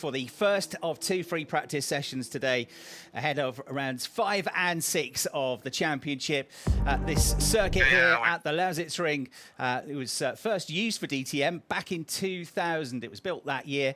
for the first of 2 free practice sessions today ahead of rounds 5 and 6 of the championship. This circuit here at the Lausitzring, it was first used for DTM back in 2000. It was built that year.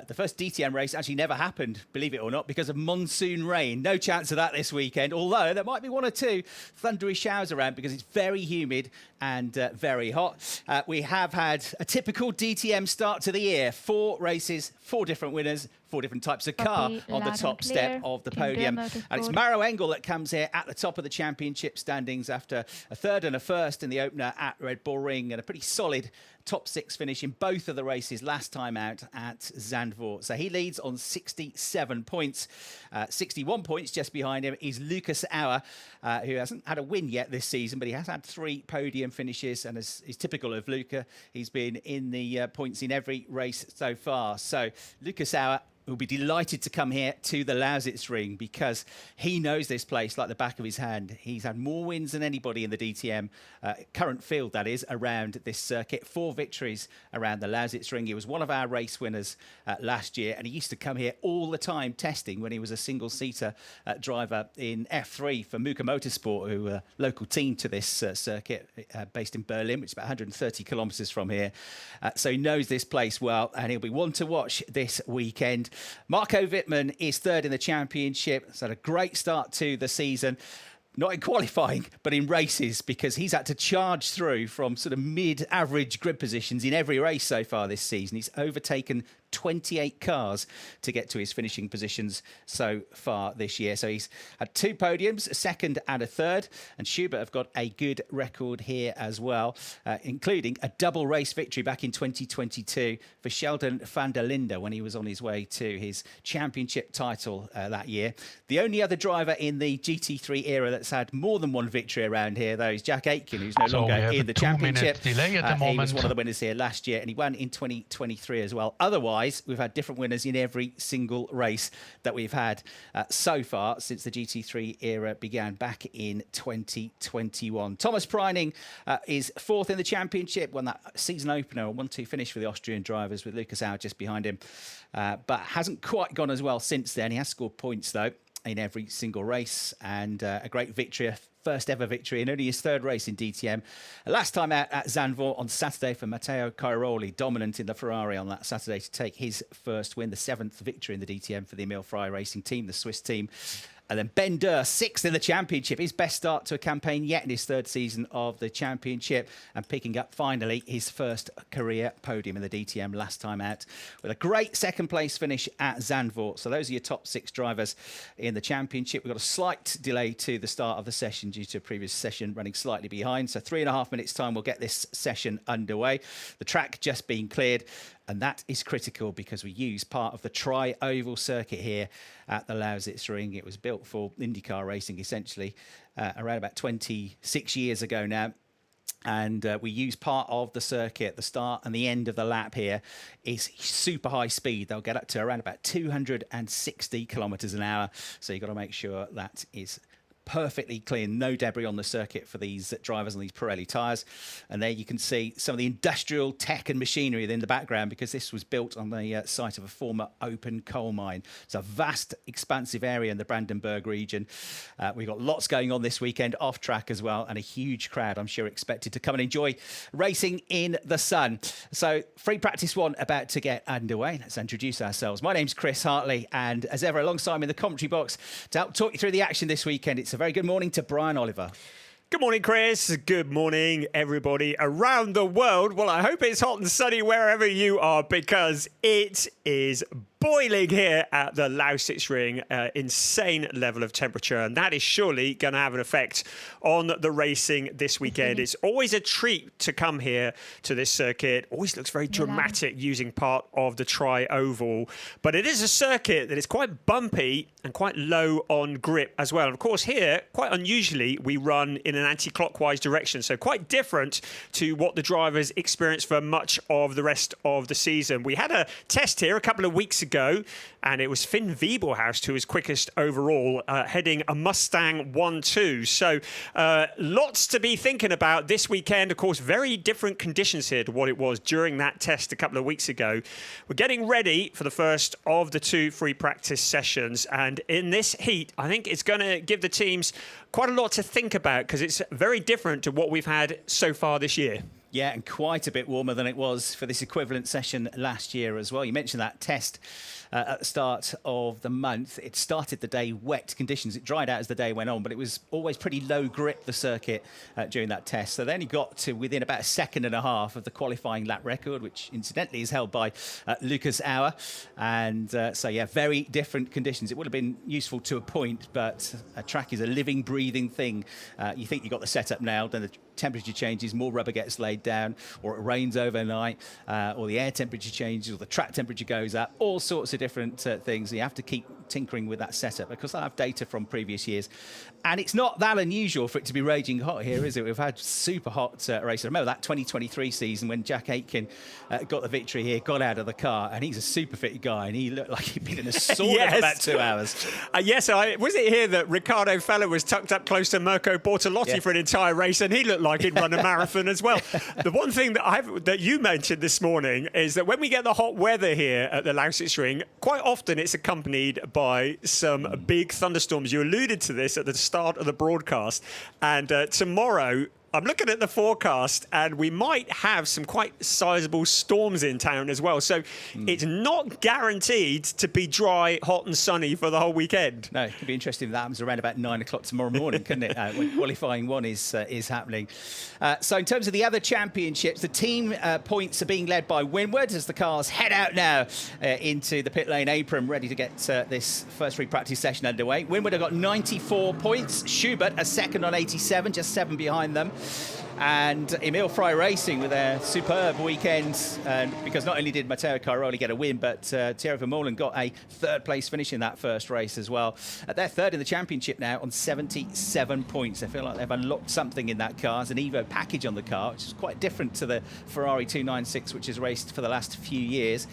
The first DTM race actually never happened, believe it or not, because of monsoon rain. No chance of that this weekend, although there might be 1 or 2 thundery showers around because it's very humid and very hot. We have had a typical DTM start to the year. 4 races, 4 different winners, 4 different types of car on the top step of the podium. And it's Maro Engel that comes here at the top of the championship standings after a 3rd and a 1st in the opener at Red Bull Ring and a pretty solid top 6 finish in both of the races last time out at Zandvoort. So he leads on 67 points. 61 points just behind him is Lucas Auer, who hasn't had a win yet this season, but he has had 3 podium finishes, and as is typical of Luca, he's been in the points in every race so far. So Lucas Auer will be delighted to come here to the Lausitzring because he knows this place like the back of his hand. He's had more wins than anybody in the DTM current field, that is, around this circuit. 4 victories around the Lausitzring. He was one of our race winners last year, and he used to come here all the time testing when he was a single-seater driver in F3 for Muka Motorsport, who are a local team to this circuit based in Berlin, which is about 130 kilometres from here. So he knows this place well, and he'll be one to watch this weekend. Marco Wittmann is 3rd in the championship. He's had a great start to the season. Not in qualifying, but in races, because he's had to charge through from sort of mid-average grid positions in every race so far this season. He's overtaken 28 cars to get to his finishing positions so far this year. So he's had 2 podiums, a 2nd and a 3rd. And Schubert have got a good record here as well, including a double race victory back in 2022 for Sheldon van der Linde when he was on his way to his championship title that year. The only other driver in the GT3 era that's had more than 1 victory around here, though, is Jack Aitken, who's no longer in the championship. Delay at the moment. He was one of the winners here last year, and he won in 2023 as well. Otherwise, we've had different winners in every single race that we've had so far since the GT3 era began back in 2021. Thomas Preining is 4th in the championship, won that season opener, a 1-2 finish for the Austrian drivers with Lucas Auer just behind him, but hasn't quite gone as well since then. He has scored points, though, in every single race, and a great victory, a first ever victory in only his 3rd race in DTM. Last time out at Zandvoort on Saturday for Matteo Cairoli, dominant in the Ferrari on that Saturday to take his first win, the 7th victory in the DTM for the Emil Frey Racing team, the Swiss team. And then Ben Durr, 6th in the championship, his best start to a campaign yet in his 3rd season of the championship, and picking up finally his first career podium in the DTM last time out with a great 2nd place finish at Zandvoort. So those are your top 6 drivers in the championship. We've got a slight delay to the start of the session due to a previous session running slightly behind. So 3.5 minutes time, we'll get this session underway. The track just being cleared. And that is critical because we use part of the tri-oval circuit here at the Lausitzring. It was built for IndyCar racing, essentially, around about 26 years ago now. And we use part of the circuit. The start and the end of the lap here is super high speed. They'll get up to around about 260 kilometres an hour. So you've got to make sure that is perfectly clean, no debris on the circuit for these drivers on these Pirelli tyres. And there you can see some of the industrial tech and machinery in the background, because this was built on the site of a former open coal mine. It's a vast, expansive area in the Brandenburg region. We've got lots going on this weekend off track as well, and a huge crowd, I'm sure, expected to come and enjoy racing in the sun. So free practice 1 about to get underway. Let's introduce ourselves. My name's Chris Hartley, and as ever, alongside me in the commentary box to help talk you through the action this weekend, it's a very good morning to Brian Oliver. Good morning, Chris. Good morning, everybody around the world. Well, I hope it's hot and sunny wherever you are, because it is boiling here at the Lausitzring. Insane level of temperature, and that is surely going to have an effect on the racing this weekend. It's always a treat to come here to this circuit. Always looks very dramatic using part of the tri-oval, but it is a circuit that is quite bumpy and quite low on grip as well. And of course, here, quite unusually, we run in an anti-clockwise direction, so quite different to what the drivers experience for much of the rest of the season. We had a test here a couple of weeks ago go, and it was Finn Wiebelhaus who was quickest overall, heading a Mustang 1-2. So lots to be thinking about this weekend. Of course, very different conditions here to what it was during that test a couple of weeks ago. We're getting ready for the first of the 2 free practice sessions, and in this heat, I think it's going to give the teams quite a lot to think about because it's very different to what we've had so far this year. Yeah, and quite a bit warmer than it was for this equivalent session last year as well. You mentioned that test at the start of the month. It started the day wet conditions. It dried out as the day went on, but it was always pretty low grip, the circuit, during that test. So they only got to within about a second and a half of the qualifying lap record, which incidentally is held by Lucas Auer. And so, yeah, very different conditions. It would have been useful to a point, but a track is a living, breathing thing. You think you've got the setup nailed, then the temperature changes, more rubber gets laid down, or it rains overnight, or the air temperature changes, or the track temperature goes up, all sorts of different things. You have to keep tinkering with that setup because I have data from previous years. And it's not that unusual for it to be raging hot here, is it? We've had super hot races. I remember that 2023 season when Jack Aitken got the victory here, got out of the car, and he's a super fit guy, and he looked like he'd been in a sauna for about 2 hours. Yes, was it here that Riccardo Feller was tucked up close to Mirko Bortolotti for an entire race, and he looked like he'd run a marathon as well. The one thing that you mentioned this morning is that when we get the hot weather here at the Lausitzring, quite often it's accompanied by some big thunderstorms. You alluded to this at the start of the broadcast, and tomorrow I'm looking at the forecast, and we might have some quite sizable storms in town as well. So it's not guaranteed to be dry, hot and sunny for the whole weekend. No, it could be interesting if that happens around about 9 o'clock tomorrow morning, couldn't it? When qualifying one is happening. So in terms of the other championships, the team points are being led by Winward as the cars head out now into the pit lane apron, ready to get this first free practice session underway. Winward have got 94 points. Schubert a second on 87, just 7 behind them. And Emil Frey Racing with a superb weekend, because not only did Matteo Cairoli get a win, but Thierry Vermeulen got a 3rd place finish in that first race as well. They're 3rd in the championship now on 77 points. I feel like they've unlocked something in that car. It's an Evo package on the car, which is quite different to the Ferrari 296, which has raced for the last few years.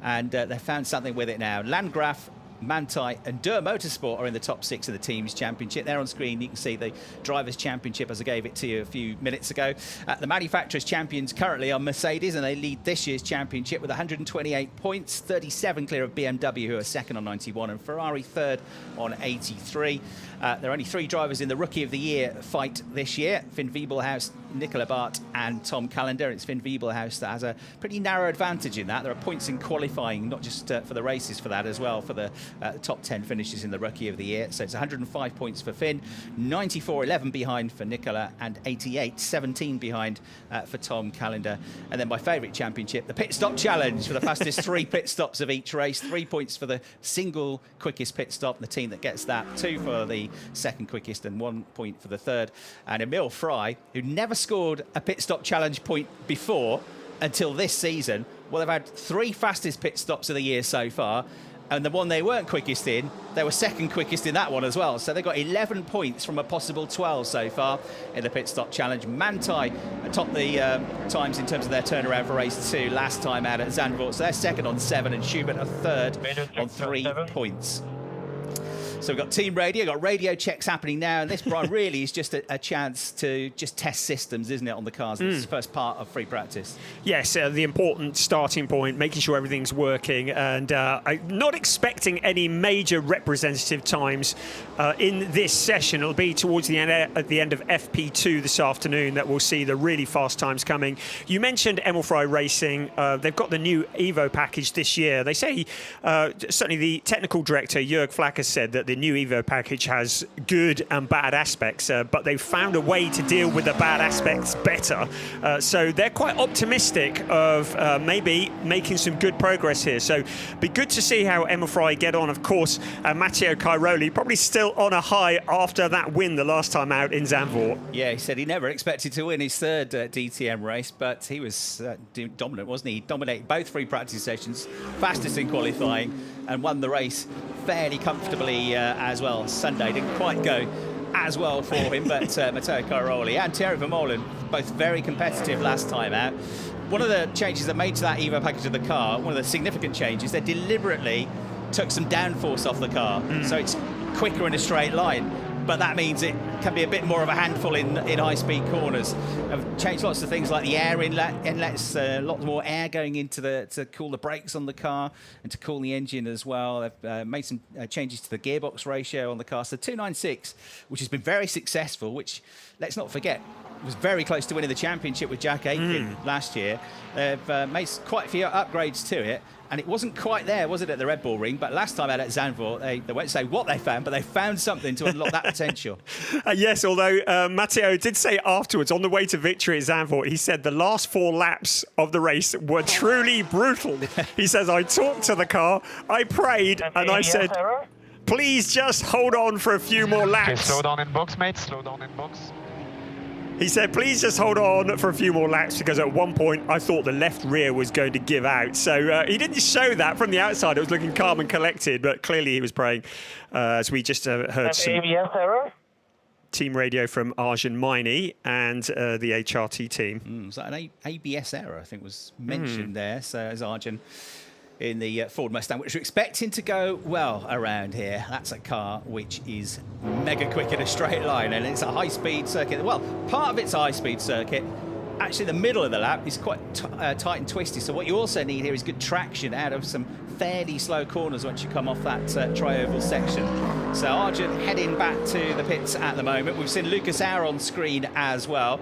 And they've found something with it now. Landgraf, Manthey and Dur Motorsport are in the top 6 of the team's championship. There on screen you can see the Drivers' Championship as I gave it to you a few minutes ago. The manufacturers' champions currently are Mercedes, and they lead this year's championship with 128 points, 37 clear of BMW, who are 2nd on 91, and Ferrari 3rd on 83. There are only 3 drivers in the Rookie of the Year fight this year: Finn Wiebelhaus, Nicola Bart and Tom Callender. It's Finn Wiebelhaus that has a pretty narrow advantage in that. There are points in qualifying, not just for the races for that as well, for the top 10 finishes in the Rookie of the Year. So it's 105 points for Finn, 94, 11 behind for Nicola, and 88, 17 behind for Tom Callender. And then my favourite championship, the Pit Stop Challenge, for the fastest 3 pit stops of each race. 3 points for the single quickest pit stop, the team that gets that. 2 for the second quickest and 1 point for the third. And Emil Frey, who never scored a pit stop challenge point before until this season. Well, they've had 3 fastest pit stops of the year so far, and the one they weren't quickest in, they were second quickest in that one as well. So they've got 11 points from a possible 12 so far in the pit stop challenge. Manthey topped the times in terms of their turnaround for race 2 last time out at Zandvoort. So they're second on 7, and Schubert are 3rd on 3 points. So we've got team radio, got radio checks happening now, and this, Brian, really is just a chance to just test systems, isn't it, on the cars? This is the first part of free practice. Yes, the important starting point, making sure everything's working, and I'm not expecting any major representative times in this session. It'll be towards the end, at the end of FP2 this afternoon, that we'll see the really fast times coming. You mentioned Emil Frey Racing. They've got the new Evo package this year. They say, certainly the technical director, Jörg Flack, has said that the new Evo package has good and bad aspects, but they've found a way to deal with the bad aspects better. So they're quite optimistic of maybe making some good progress here. So be good to see how Emil Frey get on. Of course, Matteo Cairoli probably still on a high after that win the last time out in Zandvoort. Yeah, he said he never expected to win his 3rd DTM race, but he was dominant, wasn't he? He dominated both free practice sessions, fastest in qualifying, and won the race fairly comfortably as well. Sunday didn't quite go as well for him, but Matteo Cairoli and Thierry Vermeulen, both very competitive last time out. One of the changes they made to that Evo package of the car, one of the significant changes, they deliberately took some downforce off the car, so it's quicker in a straight line. But that means it can be a bit more of a handful in high-speed corners. I've changed lots of things like the air inlets, lots more air going into to cool the brakes on the car and to cool the engine as well. They've made some changes to the gearbox ratio on the car. So 296, which has been very successful, which, let's not forget, was very close to winning the championship with Jack Aitken last year. They've made quite a few upgrades to it. And it wasn't quite there, was it, at the Red Bull Ring? But last time out at Zandvoort, they won't say what they found, but they found something to unlock that potential. Yes, although Matteo did say afterwards, on the way to victory at Zandvoort, he said the last 4 laps of the race were truly brutal. He says, I talked to the car, I prayed, and I said, please just hold on for a few more laps. Okay, slow down in box, mate, slow down in box. He said, please just hold on for a few more laps, because at one point I thought the left rear was going to give out. So he didn't show that from the outside. It was looking calm and collected, but clearly he was praying, as we just heard some team radio from Arjun Maini and the HRT team. Was that an ABS error, I think, was mentioned there? So as Arjun in the Ford Mustang, which we're expecting to go well around here. That's a car which is mega quick in a straight line, and it's a high-speed circuit. Well, part of it's a high-speed circuit. Actually, the middle of the lap is quite tight and twisty, so what you also need here is good traction out of some fairly slow corners once you come off that tri-oval section. So Arjun heading back to the pits at the moment. We've seen Lucas Auer on screen as well.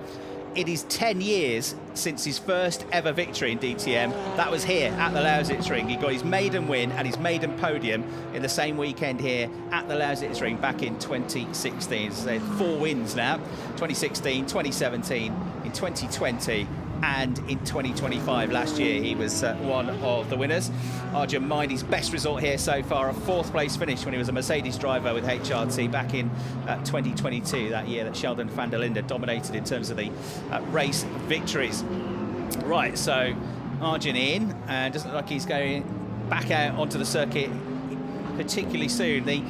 It is 10 years since his first ever victory in DTM. That was here at the Lausitzring. He got his maiden win and his maiden podium in the same weekend here at the Lausitzring back in 2016. So 4 wins now, 2016, 2017, in 2020, and in 2025 last year he was one of the winners. Arjun Maini's best result here so far, a 4th place finish when he was a Mercedes driver with HRT back in 2022, that year that Sheldon van der Linde dominated in terms of the race victories. Right, so Arjun in, and doesn't look like he's going back out onto the circuit particularly soon. The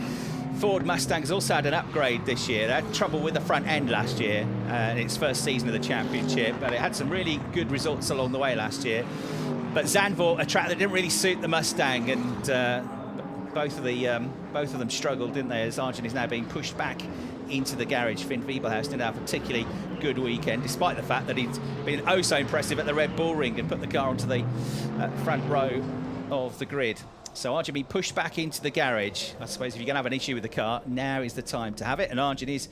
Ford Mustang's also had an upgrade this year. They had trouble with the front end last year in its first season of the championship, but it had some really good results along the way last year. But Zandvoort, a track that didn't really suit the Mustang, and both of them struggled, didn't they? As Arjun is now being pushed back into the garage. Finn Fiebelhaus didn't have a particularly good weekend, despite the fact that he'd been oh so impressive at the Red Bull Ring and put the car onto the front row of the grid. So Arjun being pushed back into the garage. I suppose if you're going to have an issue with the car, now is the time to have it. And Arjun is,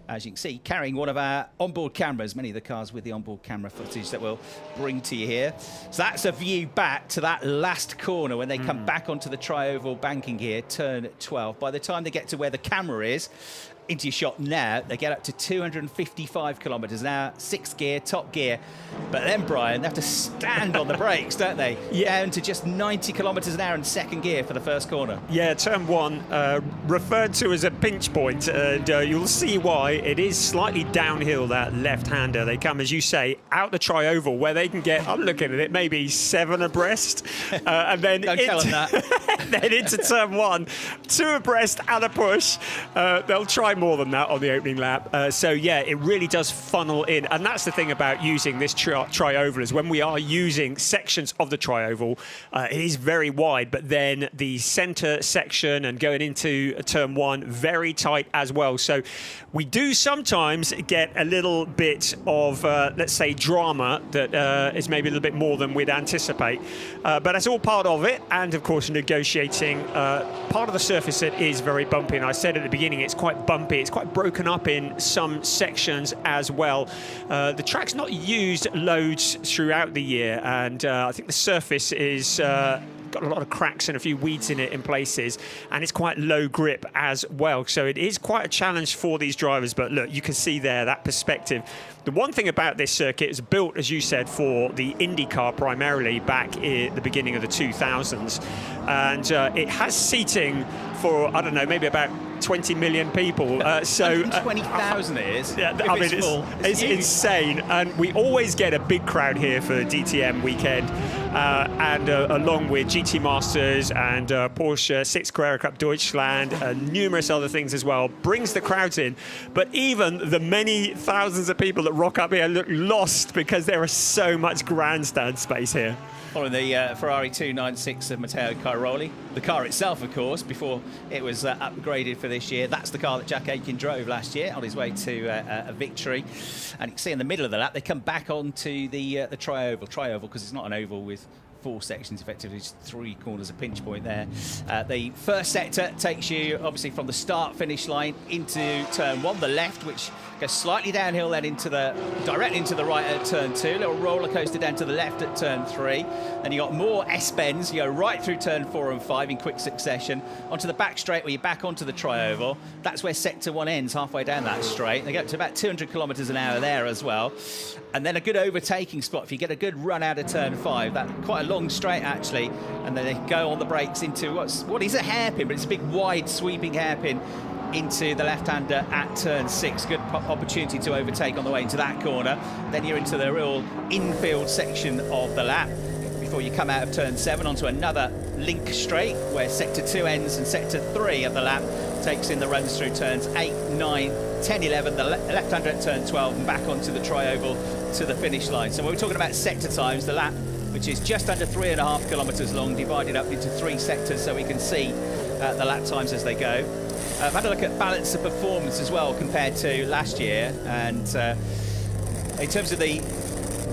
as you can see, carrying one of our onboard cameras, many of the cars with the onboard camera footage that we'll bring to you here. So that's a view back to that last corner when they come back onto the tri-oval banking here, turn 12. By the time they get to where the camera is, into your shot now, they get up to 255 kilometres an hour, 6th gear, top gear. But then, Brian, they have to stand on the brakes, don't they? Yeah. Down to just 90 kilometres an hour in 2nd gear for the first corner. Yeah, turn 1, referred to as a pinch point, and you'll see why. It is slightly downhill, that left-hander. They come, as you say, out the tri-oval where they can get, I'm looking at it, maybe 7 abreast. And then Don't tell them that. Then into turn 1, 2 abreast and a push. They'll try more than that on the opening lap. So yeah, it really does funnel in, and that's the thing about using this tri-oval, is when we are using sections of the tri-oval, it is very wide, but then the center section and going into turn 1 very tight as well. So we do sometimes get a little bit of let's say drama that is maybe a little bit more than we'd anticipate, but that's all part of it. And of course, negotiating part of the surface that is very bumpy, and I said at the beginning it's quite bumpy. It's quite broken up in some sections as well. The track's not used loads throughout the year, and I think the surface is got a lot of cracks and a few weeds in it in places, and it's quite low grip as well. So it is quite a challenge for these drivers, but look, you can see there that perspective. The one thing about this circuit is built, as you said, for the IndyCar primarily back at the beginning of the 2000s, and it has seating for, I don't know, maybe about 20 million people. So 20,000 it is. Yeah, I mean, it's insane. And we always get a big crowd here for DTM weekend. And along with GT Masters and Porsche 6 Carrera Cup Deutschland and numerous other things as well, brings the crowds in. But even the many thousands of people that rock up here look lost because there is so much grandstand space here. Following the Ferrari 296 of Matteo Cairoli. The car itself, of course, before it was upgraded for this year. That's the car that Jack Aitken drove last year on his way to a victory. And you can see in the middle of the lap, they come back onto the tri-oval, because it's not an oval with 4 sections, effectively, just 3 corners, a pinch point there. The first sector takes you, obviously, from the start-finish line into turn 1, the left, which goes slightly downhill, then directly into the right at turn 2. Little roller coaster down to the left at turn 3. Then you got more S-bends. You go right through turn 4 and 5 in quick succession onto the back straight, where you're back onto the tri-oval. That's where sector 1 ends, halfway down that straight. They get up to about 200 kilometres an hour there as well. And then a good overtaking spot. If you get a good run out of turn 5, that's quite a long straight actually, and then they go on the brakes into what is a hairpin, but it's a big wide sweeping hairpin into the left-hander at turn 6. Good opportunity to overtake on the way into that corner. Then you're into the real infield section of the lap before you come out of turn 7 onto another link straight where sector 2 ends, and sector 3 of the lap takes in the runs through turns 8, 9, 10, 11, the left-hander at turn 12, and back onto the tri-oval to the finish line. So when we're talking about sector times, the lap, which is just under 3.5 kilometres long, divided up into 3 sectors so we can see the lap times as they go. I've had a look at balance of performance as well compared to last year, and in terms of the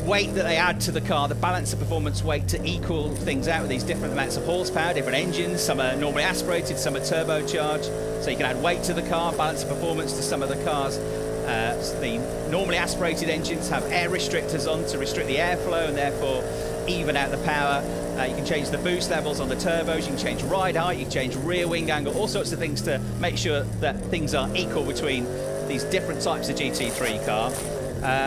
weight that they add to the car, the balance of performance weight to equal things out with these different amounts of horsepower, different engines. Some are normally aspirated, some are turbocharged, so you can add weight to the car, balance of performance to some of the cars. The normally aspirated engines have air restrictors on to restrict the airflow and therefore even out the power. You can change the boost levels on the turbos, you can change ride height, you can change rear wing angle, all sorts of things to make sure that things are equal between these different types of GT3 car.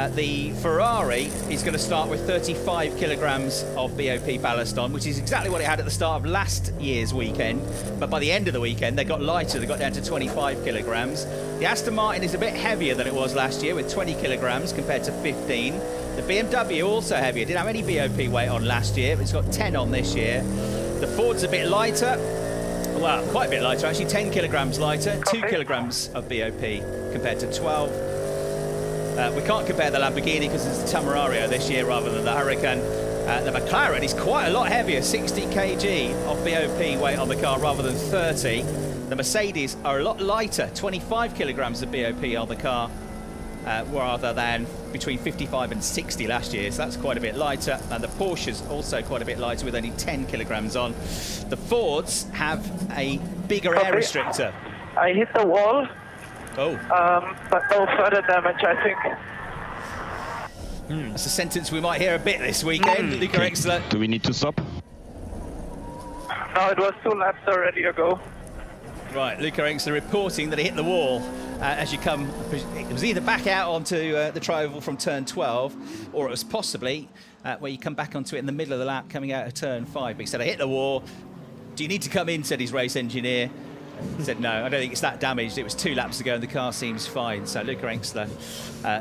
The Ferrari is going to start with 35 kilograms of BOP ballast on, which is exactly what it had at the start of last year's weekend. But by the end of the weekend, they got lighter. They got down to 25 kilograms. The Aston Martin is a bit heavier than it was last year, with 20 kilograms compared to 15. The BMW also heavier. Didn't have any BOP weight on last year, but it's got 10 on this year. The Ford's a bit lighter. Well, quite a bit lighter, actually. 10 kilograms lighter, 2 kilograms of BOP compared to 12. We can't compare the Lamborghini because it's the Temerario this year rather than the Huracan. The McLaren is quite a lot heavier, 60 kg of BOP weight on the car rather than 30. The Mercedes are a lot lighter, 25 kilograms of BOP on the car rather than between 55 and 60 last year, so that's quite a bit lighter. And the Porsche's also quite a bit lighter with only 10 kilograms on. The Fords have a bigger air restrictor. I hit the wall. Oh. But no further damage, I think. That's a sentence we might hear a bit this weekend. Luca Exler. Do we need to stop? No, it was 2 laps already ago. Right, Luca Exler reporting that he hit the wall as you come. It was either back out onto the tri-oval from turn 12, or it was possibly where you come back onto it in the middle of the lap coming out of turn 5. But he said, I hit the wall. Do you need to come in, said his race engineer. He said, no, I don't think it's that damaged. It was 2 laps ago and the car seems fine. So Luca Exler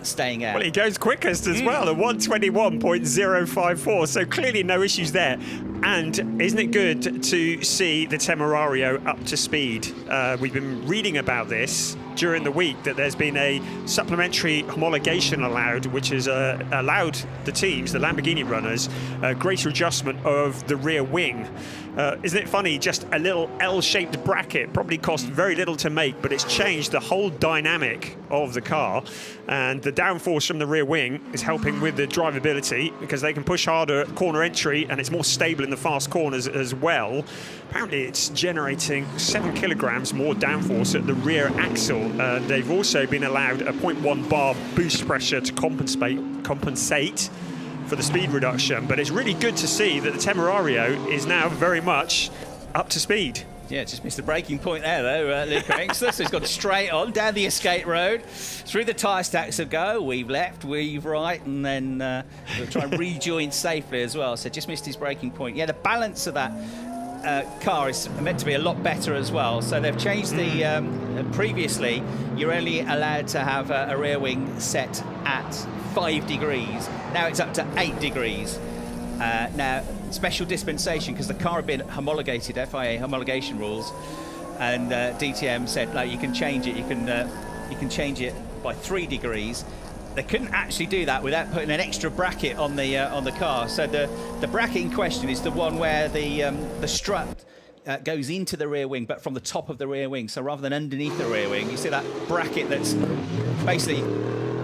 staying out. Well, he goes quickest as well, at 121.054, so clearly no issues there. And isn't it good to see the Temerario up to speed? We've been reading about this during the week, that there's been a supplementary homologation allowed, which has allowed the teams, the Lamborghini runners, greater adjustment of the rear wing. Isn't it funny, just a little L-shaped bracket probably cost very little to make, but it's changed the whole dynamic of the car, and the downforce from the rear wing is helping with the drivability because they can push harder at corner entry and it's more stable in the fast corners as well. Apparently it's generating 7 kilograms more downforce at the rear axle. They've also been allowed a 0.1 bar boost pressure to compensate for the speed reduction, but it's really good to see that the Temerario is now very much up to speed. Yeah, just missed the braking point there, though, Luca Exler. So he's gone straight on, down the escape road, through the tyre stacks of go, weave left, weave right, and then we'll try and rejoin safely as well. So just missed his braking point. Yeah, the balance of that car is meant to be a lot better as well. So they've changed the... previously, you're only allowed to have a rear wing set at 5 degrees. Now it's up to 8 degrees. Now, special dispensation, because the car had been homologated, FIA homologation rules, and DTM said, like, you can change it. You can change it by 3 degrees. They couldn't actually do that without putting an extra bracket on the car. So the bracket in question is the one where the strut goes into the rear wing, but from the top of the rear wing. So rather than underneath the rear wing, you see that bracket that's basically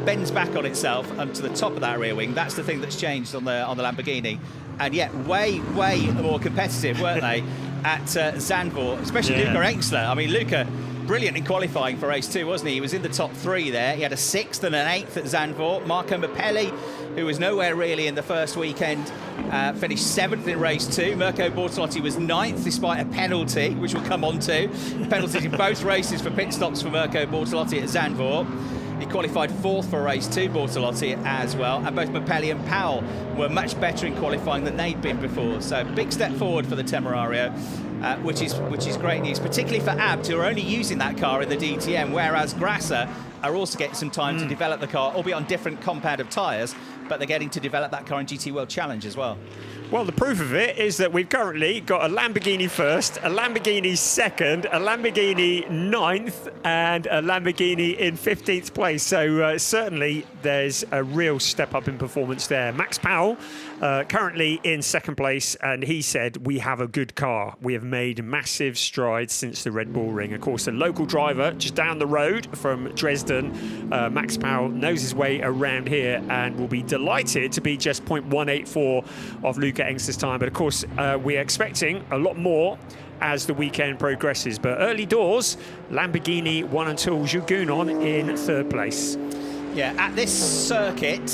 bends back on itself onto the top of that rear wing. That's the thing that's changed on the Lamborghini. And yet, way more competitive, weren't they, at Zandvoort, especially Luca Engstler. I mean, Luca, brilliant in qualifying for race 2, wasn't he? He was in the top 3 there. He had a 6th and an 8th at Zandvoort. Marco Mappelli, who was nowhere really in the first weekend, finished 7th in race 2. Mirko Bortolotti was 9th despite a penalty, which we'll come on to. Penalties in both races for pit stops for Mirko Bortolotti at Zandvoort. He qualified 4th for race 2, Bortolotti as well, and both Mappelli and Powell were much better in qualifying than they'd been before. So big step forward for the Temerario, which is great news, particularly for Abt, who are only using that car in the DTM, whereas Grasser are also getting some time to develop the car, albeit on different compound of tyres, but they're getting to develop that car in GT World Challenge as well. Well, the proof of it is that we've currently got a Lamborghini first, a Lamborghini second, a Lamborghini 9th, and a Lamborghini in 15th place. So certainly there's a real step up in performance there. Max Powell currently in 2nd place, and he said, we have a good car. We have made massive strides since the Red Bull Ring. Of course, a local driver just down the road from Dresden, Max Powell knows his way around here and will be delighted to be just 0.184 of Luca Engstler's time. But of course, we're expecting a lot more as the weekend progresses. But early doors, Lamborghini 1 and 2, Jules Gounon in 3rd place. Yeah, at this circuit,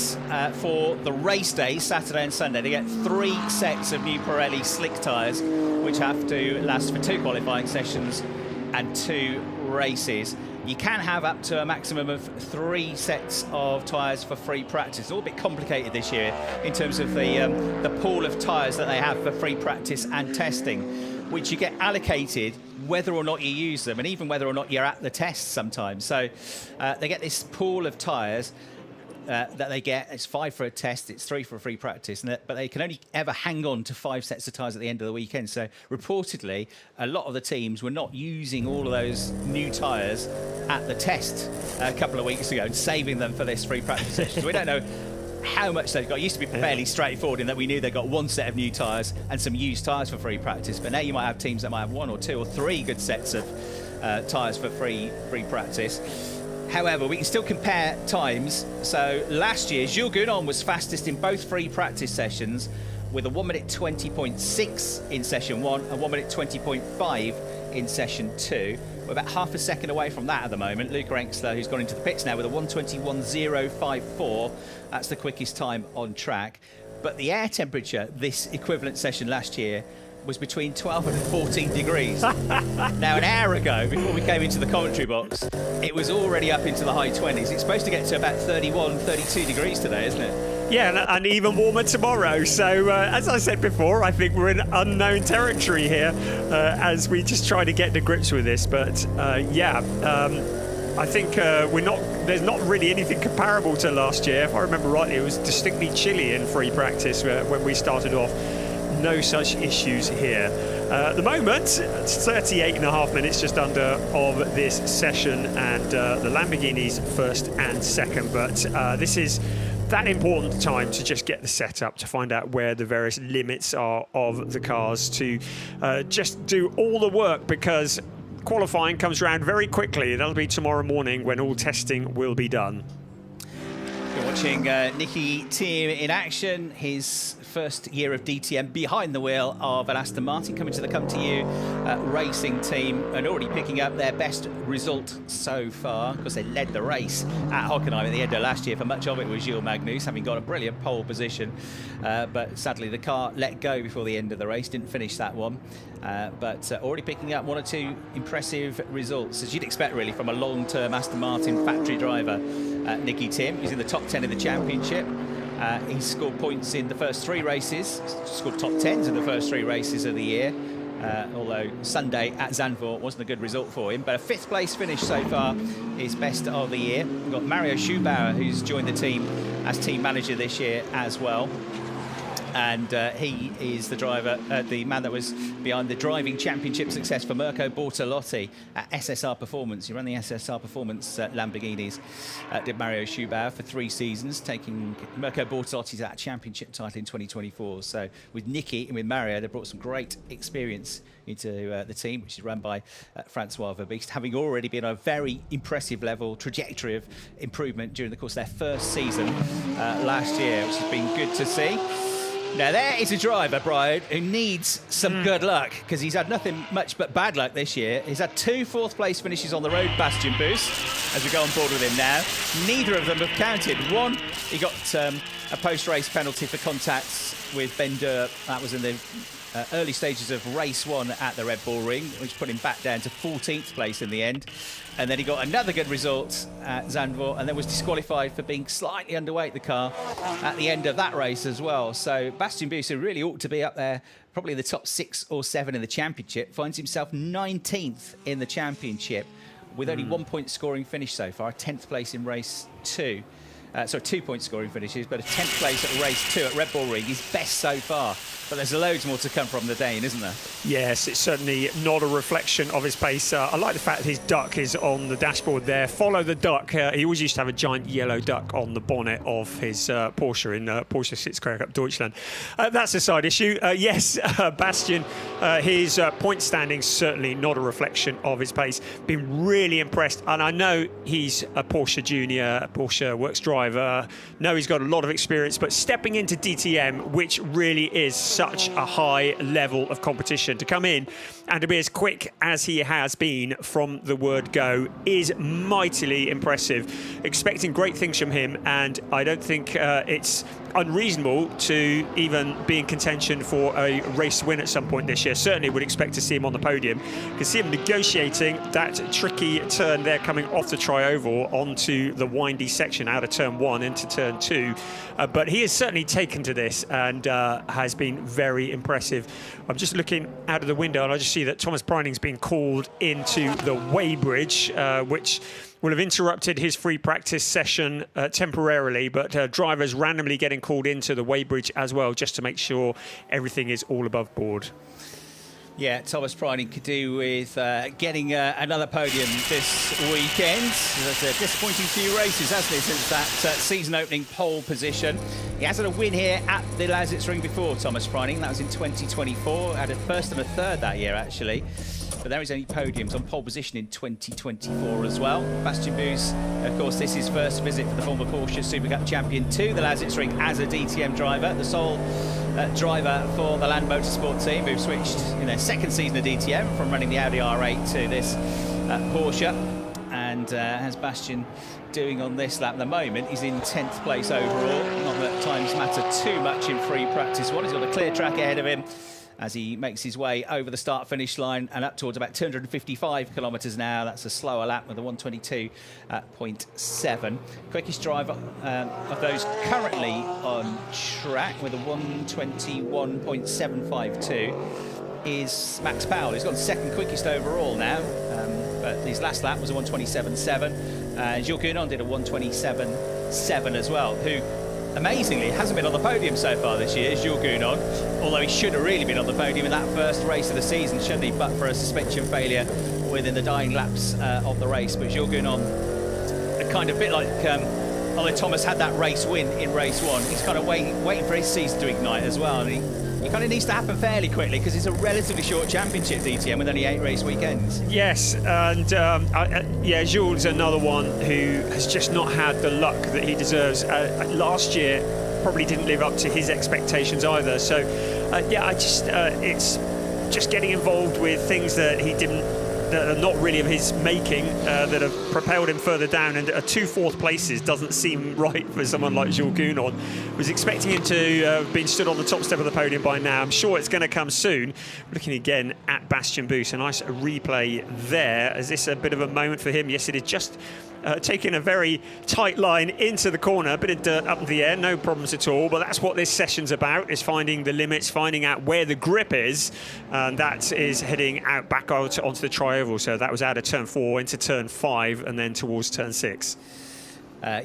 for the race day, Saturday and Sunday, they get 3 sets of new Pirelli slick tyres, which have to last for 2 qualifying sessions and 2 races. You can have up to a maximum of 3 sets of tyres for free practice. It's all a bit complicated this year in terms of the pool of tyres that they have for free practice and testing, which you get allocated whether or not you use them, and even whether or not you're at the test sometimes. So they get this pool of tyres that they get. It's 5 for a test, it's 3 for a free practice, but they can only ever hang on to 5 sets of tyres at the end of the weekend. So reportedly, a lot of the teams were not using all of those new tyres at the test a couple of weeks ago and saving them for this free practice session. So we don't know how much they've got. It used to be fairly straightforward in that we knew they got 1 set of new tyres and some used tyres for free practice, but now you might have teams that might have 1 or 2 or 3 good sets of tyres for free practice. However, we can still compare times. So last year, Jules Gounon was fastest in both free practice sessions with a 1 minute 20.6 in session 1 and 1 minute 20.5 in session 2. We're about half a second away from that at the moment. Luca Engstler, who's gone into the pits now with a 1:21.054. That's the quickest time on track. But the air temperature this equivalent session last year was between 12 and 14 degrees. Now, an hour ago, before we came into the commentary box, it was already up into the high 20s. It's supposed to get to about 31, 32 degrees today, isn't it? Yeah, and even warmer tomorrow. So, as I said before, I think we're in unknown territory here as we just try to get to grips with this. But, I think there's not really anything comparable to last year. If I remember rightly, it was distinctly chilly in free practice when we started off. No such issues here. At the moment, it's 38.5 minutes just under of this session, and the Lamborghini's 1st and 2nd. But this is that important time to just get the setup, to find out where the various limits are of the cars, to just do all the work, because qualifying comes around very quickly. That'll be tomorrow morning when all testing will be done. You're watching Nicky Thiem in action, his first year of DTM behind the wheel of an Aston Martin, coming to the Come To You racing team and already picking up their best result so far, because they led the race at Hockenheim at the end of last year. For much of it was Gilles Magnus, having got a brilliant pole position, but sadly the car let go before the end of the race, didn't finish that one. But already picking up 1 or 2 impressive results, as you'd expect really from a long-term Aston Martin factory driver. Nicky Thiem, who's in the top 10 of the championship. He scored points in the first 3 races, scored top 10s in the first 3 races of the year. although Sunday at Zandvoort wasn't a good result for him. But a 5th place finish so far is best of the year. We've got Mario Schubauer, who's joined the team as team manager this year as well. And he is the driver, the man that was behind the driving championship success for Mirko Bortolotti at SSR Performance. He ran the SSR Performance Lamborghinis, did Mario Schubauer for 3 seasons, taking Mirko Bortolotti to that championship title in 2024. So with Nicky and with Mario, they brought some great experience into the team, which is run by Francois Verbeest, having already been on a very impressive level trajectory of improvement during the course of their first season last year, which has been good to see. Now, there is a driver, Brian, who needs some good luck, because he's had nothing much but bad luck this year. He's had 2 4th-place finishes on the road, Bastien Bus, as we go on board with him now. Neither of them have counted. One, he got a post-race penalty for contacts with Ben Durr. That was in the early stages of race 1 at the Red Bull Ring, which put him back down to 14th place in the end. And then he got another good result at Zandvoort, and then was disqualified for being slightly underweight the car at the end of that race as well. So Bastien Bus, who really ought to be up there, probably in the top 6 or 7 in the championship, finds himself 19th in the championship with only 1 point scoring finish so far, 10th place in race 2. 2 point scoring finishes, but a 10th place at race 2 at Red Bull Ring is best so far. But there's loads more to come from the Dane, isn't there? Yes, it's certainly not a reflection of his pace. I like the fact that his duck is on the dashboard there. Follow the duck. He always used to have a giant yellow duck on the bonnet of his Porsche in Porsche Sitzquark Deutschland. That's a side issue. Yes, Bastien, his point standing certainly not a reflection of his pace. Been really impressed, and I know he's a Porsche junior, a Porsche works driver. Know he's got a lot of experience, but stepping into DTM, which really is such a high level of competition, to come in and to be as quick as he has been from the word go is mightily impressive. Expecting great things from him, and I don't think it's unreasonable to even be in contention for a race win at some point this year. Certainly would expect to see him on the podium. You can see him negotiating that tricky turn there, coming off the tri-oval onto the windy section out of turn 1 into turn 2. But he has certainly taken to this and has been very impressive. I'm just looking out of the window and I just see that Thomas Preining's been called into the weighbridge, which will have interrupted his free practice session temporarily, but drivers randomly getting called into the weighbridge as well, just to make sure everything is all above board. Yeah, Thomas Preining could do with getting another podium this weekend. That's a disappointing few races, hasn't it, since that season-opening pole position. He has had a win here at the Lausitzring before, Thomas Preining. That was in 2024. Had a first and a third that year, actually. But there is only podiums on pole position in 2024 as well. Bastien Bus, of course, this is his first visit for the former Porsche Super Cup champion to the Lausitzring as a DTM driver, the sole driver for the Land Motorsport team, who've switched in their second season of DTM from running the Audi R8 to this Porsche. And as Bastien doing on this lap at the moment, he's in 10th place overall. Not that times matter too much in free practice one. He's got a clear track ahead of him as he makes his way over the start-finish line and up towards about 255 kilometres an hour. That's a slower lap with a 122.7. Quickest driver of those currently on track with a 121.752 is Max Powell. He's got second quickest overall now, but his last lap was a 127.7. Jules Gounon did a 127.7 as well, who amazingly hasn't been on the podium so far this year, Jules Gounon, although he should have really been on the podium in that first race of the season, shouldn't he, but for a suspension failure within the dying laps of the race. But Jules Gounon, a kind of bit like, although Thomas had that race win in race 1, he's kind of waiting for his season to ignite as well, and it kind of needs to happen fairly quickly because it's a relatively short championship DTM with only 8 race weekends. Yes, and yeah, Jules is another one who has just not had the luck that he deserves. Last year probably didn't live up to his expectations either. So yeah, it's just getting involved with things that he didn't that are not really of his making that have propelled him further down, and 2 fourth places doesn't seem right for someone like Jules Gounon. Was expecting him to have been stood on the top step of the podium by now. I'm sure it's going to come soon. Looking again at Bastien Bus, a nice replay there. Is this a bit of a moment for him? Yes, it is. Just taking a very tight line into the corner, a bit of dirt up in the air, no problems at all. But that's what this session's about, is finding the limits, finding out where the grip is. And that is heading out back out onto the tri-oval. So that was out of turn 4 into turn 5 and then towards turn 6.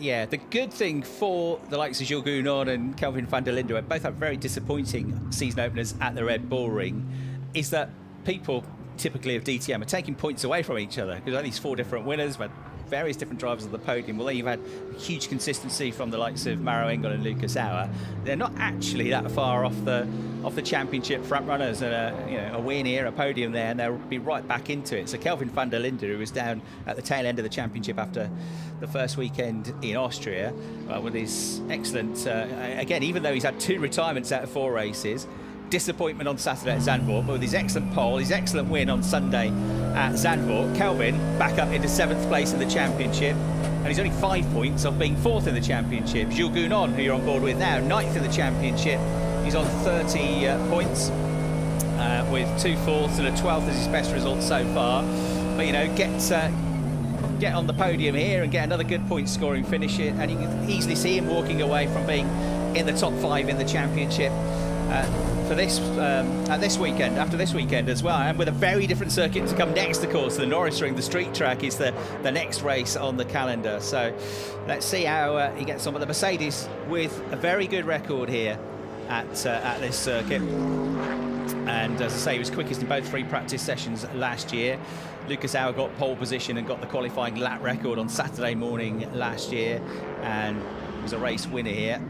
Yeah, the good thing for the likes of Jules Gounon and Kelvin van der Linde, who both have very disappointing season openers at the Red Bull Ring, is that people typically of DTM are taking points away from each other. Because at least 4 different winners, but various different drivers on the podium. Although you've had huge consistency from the likes of Maro Engel and Lucas Auer, they're not actually that far off the championship front runners. And a win here, a podium there, and they'll be right back into it. So Kelvin van der Linde, who was down at the tail end of the championship after the first weekend in Austria, with his excellent, again, even though he's had 2 retirements out of 4 races, disappointment on Saturday at Zandvoort, but with his excellent pole, his excellent win on Sunday at Zandvoort, Kelvin back up into 7th place in the championship, and he's only 5 points off being 4th in the championship. Jules Gounon, who you're on board with now, 9th in the championship, he's on 30 points with 2 fourths and a 12th as his best result so far. But get on the podium here and get another good point scoring finish, and you can easily see him walking away from being in the top 5 in the championship for this after this weekend as well, and with a very different circuit to come next. Of course, the Lausitzring, the street track, is the next race on the calendar. So let's see how he gets on with the Mercedes, with a very good record here at this circuit. And as I say, he was quickest in both free practice sessions last year. Lucas Auer got pole position and got the qualifying lap record on Saturday morning last year, and was a race winner here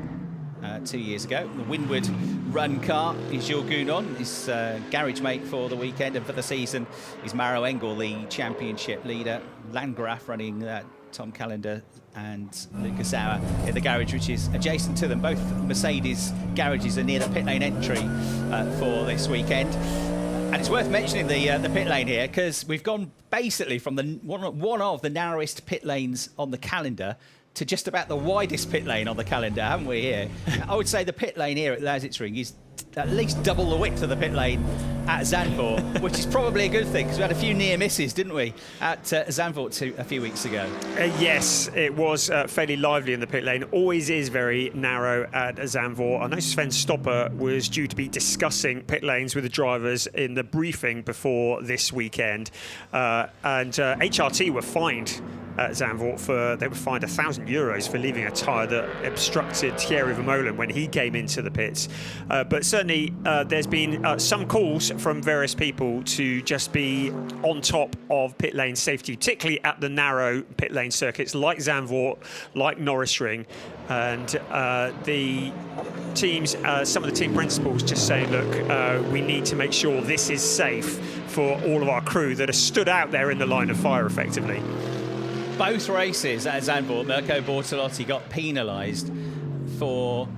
2 years ago. The Windward run car is Jules Gounon, his garage mate for the weekend, and for the season is Maro Engel, the championship leader. Landgraf running Tom Callender and Lucas Auer in the garage, which is adjacent to them. Both Mercedes garages are near the pit lane entry for this weekend. And it's worth mentioning the pit lane here, because we've gone basically from one of the narrowest pit lanes on the calendar to just about the widest pit lane on the calendar, haven't we here? I would say the pit lane here at Lausitzring is at least double the width of the pit lane at Zandvoort, which is probably a good thing, because we had a few near misses, didn't we, at Zandvoort a few weeks ago? Yes, it was fairly lively in the pit lane. Always is very narrow at Zandvoort. I know Sven Stopper was due to be discussing pit lanes with the drivers in the briefing before this weekend, and HRT were fined at Zandvoort they were fined €1,000 for leaving a tyre that obstructed Thierry Vermeulen when he came into the pits. But certainly there's been some calls from various people to just be on top of pit lane safety, particularly at the narrow pit lane circuits like Zandvoort, like Lausitzring, and the teams, some of the team principals just saying, look, we need to make sure this is safe for all of our crew that are stood out there in the line of fire effectively. Both races at Zandvoort, Mirko Bortolotti got penalised for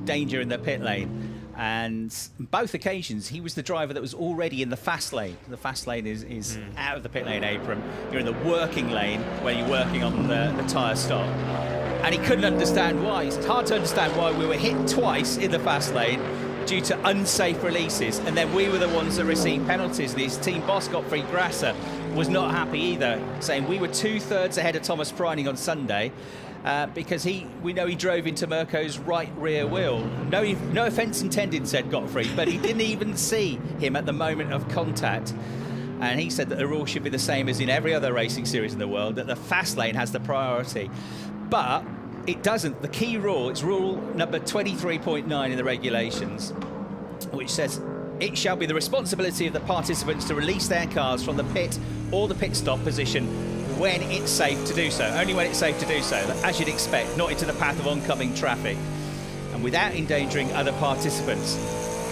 danger in the pit lane. And both occasions, he was the driver that was already in the fast lane. The fast lane is out of the pit lane apron. You're in the working lane where you're working on the tyre stop. And he couldn't understand why. It's hard to understand why we were hit twice in the fast lane due to unsafe releases, and then we were the ones that received penalties. And his team boss, Gottfried Grasser, was not happy either, saying we were 2/3 ahead of Thomas Preining on Sunday because we know he drove into Mirko's right rear wheel. No offence intended, said Gottfried, but he didn't even see him at the moment of contact. And he said that the rule should be the same as in every other racing series in the world, that the fast lane has the priority. But it doesn't. The key rule, it's rule number 23.9 in the regulations, which says it shall be the responsibility of the participants to release their cars from the pit or the pit stop position when it's safe to do so. Only when it's safe to do so, as you'd expect, not into the path of oncoming traffic, and without endangering other participants.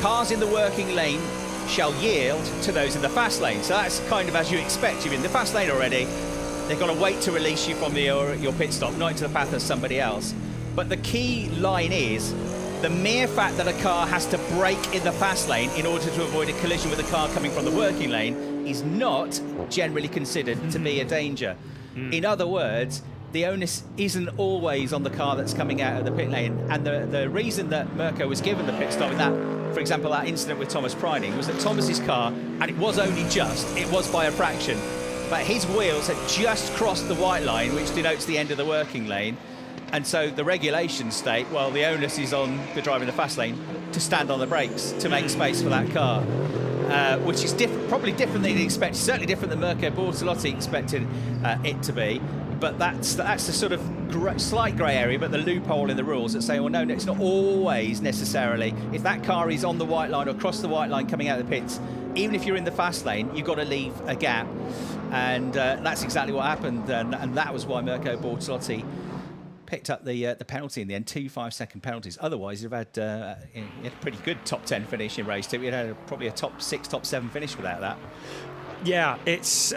Cars in the working lane shall yield to those in the fast lane. So that's kind of as you expect. You're in the fast lane already. They've got to wait to release you from your pit stop, not into the path of somebody else. But the key line is the mere fact that a car has to brake in the fast lane in order to avoid a collision with a car coming from the working lane is not generally considered to be a danger. In other words, the onus isn't always on the car that's coming out of the pit lane. And the reason that Mirko was given the pit stop in that, for example, that incident with Thomas Preining, was that Thomas's car, and it was only just, it was by a fraction, but his wheels had just crossed the white line, which denotes the end of the working lane. And so the regulations state, well, the onus is on the driver in the fast lane to stand on the brakes to make space for that car, which is probably different than he expected, certainly different than Mirko Bortolotti expected it to be. But that's the sort of slight grey area, but the loophole in the rules that say, well, no, it's not always necessarily. If that car is on the white line or across the white line coming out of the pits, even if you're in the fast lane, you've got to leave a gap. And that's exactly what happened. And that was why Mirko Bortolotti picked up the penalty in the end, 2 5-second penalties. Otherwise, you'd have had a pretty good top 10 finish in race 2. You'd had probably a top 6, top 7 finish without that. Yeah, it's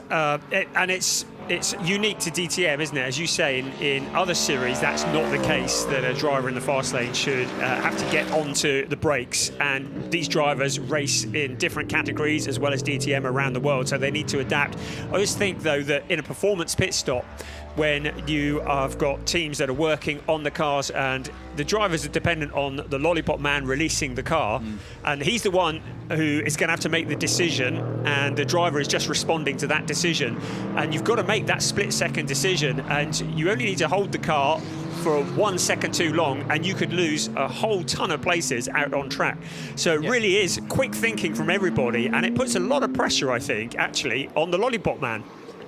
unique to DTM, isn't it? As you say, in other series, that's not the case, that a driver in the fast lane should have to get onto the brakes. And these drivers race in different categories as well as DTM around the world, so they need to adapt. I just think, though, that in a performance pit stop, when you have got teams that are working on the cars and the drivers are dependent on the lollipop man releasing the car, and he's the one who is going to have to make the decision, and the driver is just responding to that decision, and you've got to make that split-second decision, and you only need to hold the car for 1 second too long and you could lose a whole ton of places out on track. So it really is quick thinking from everybody, and it puts a lot of pressure, I think, actually, on the lollipop man.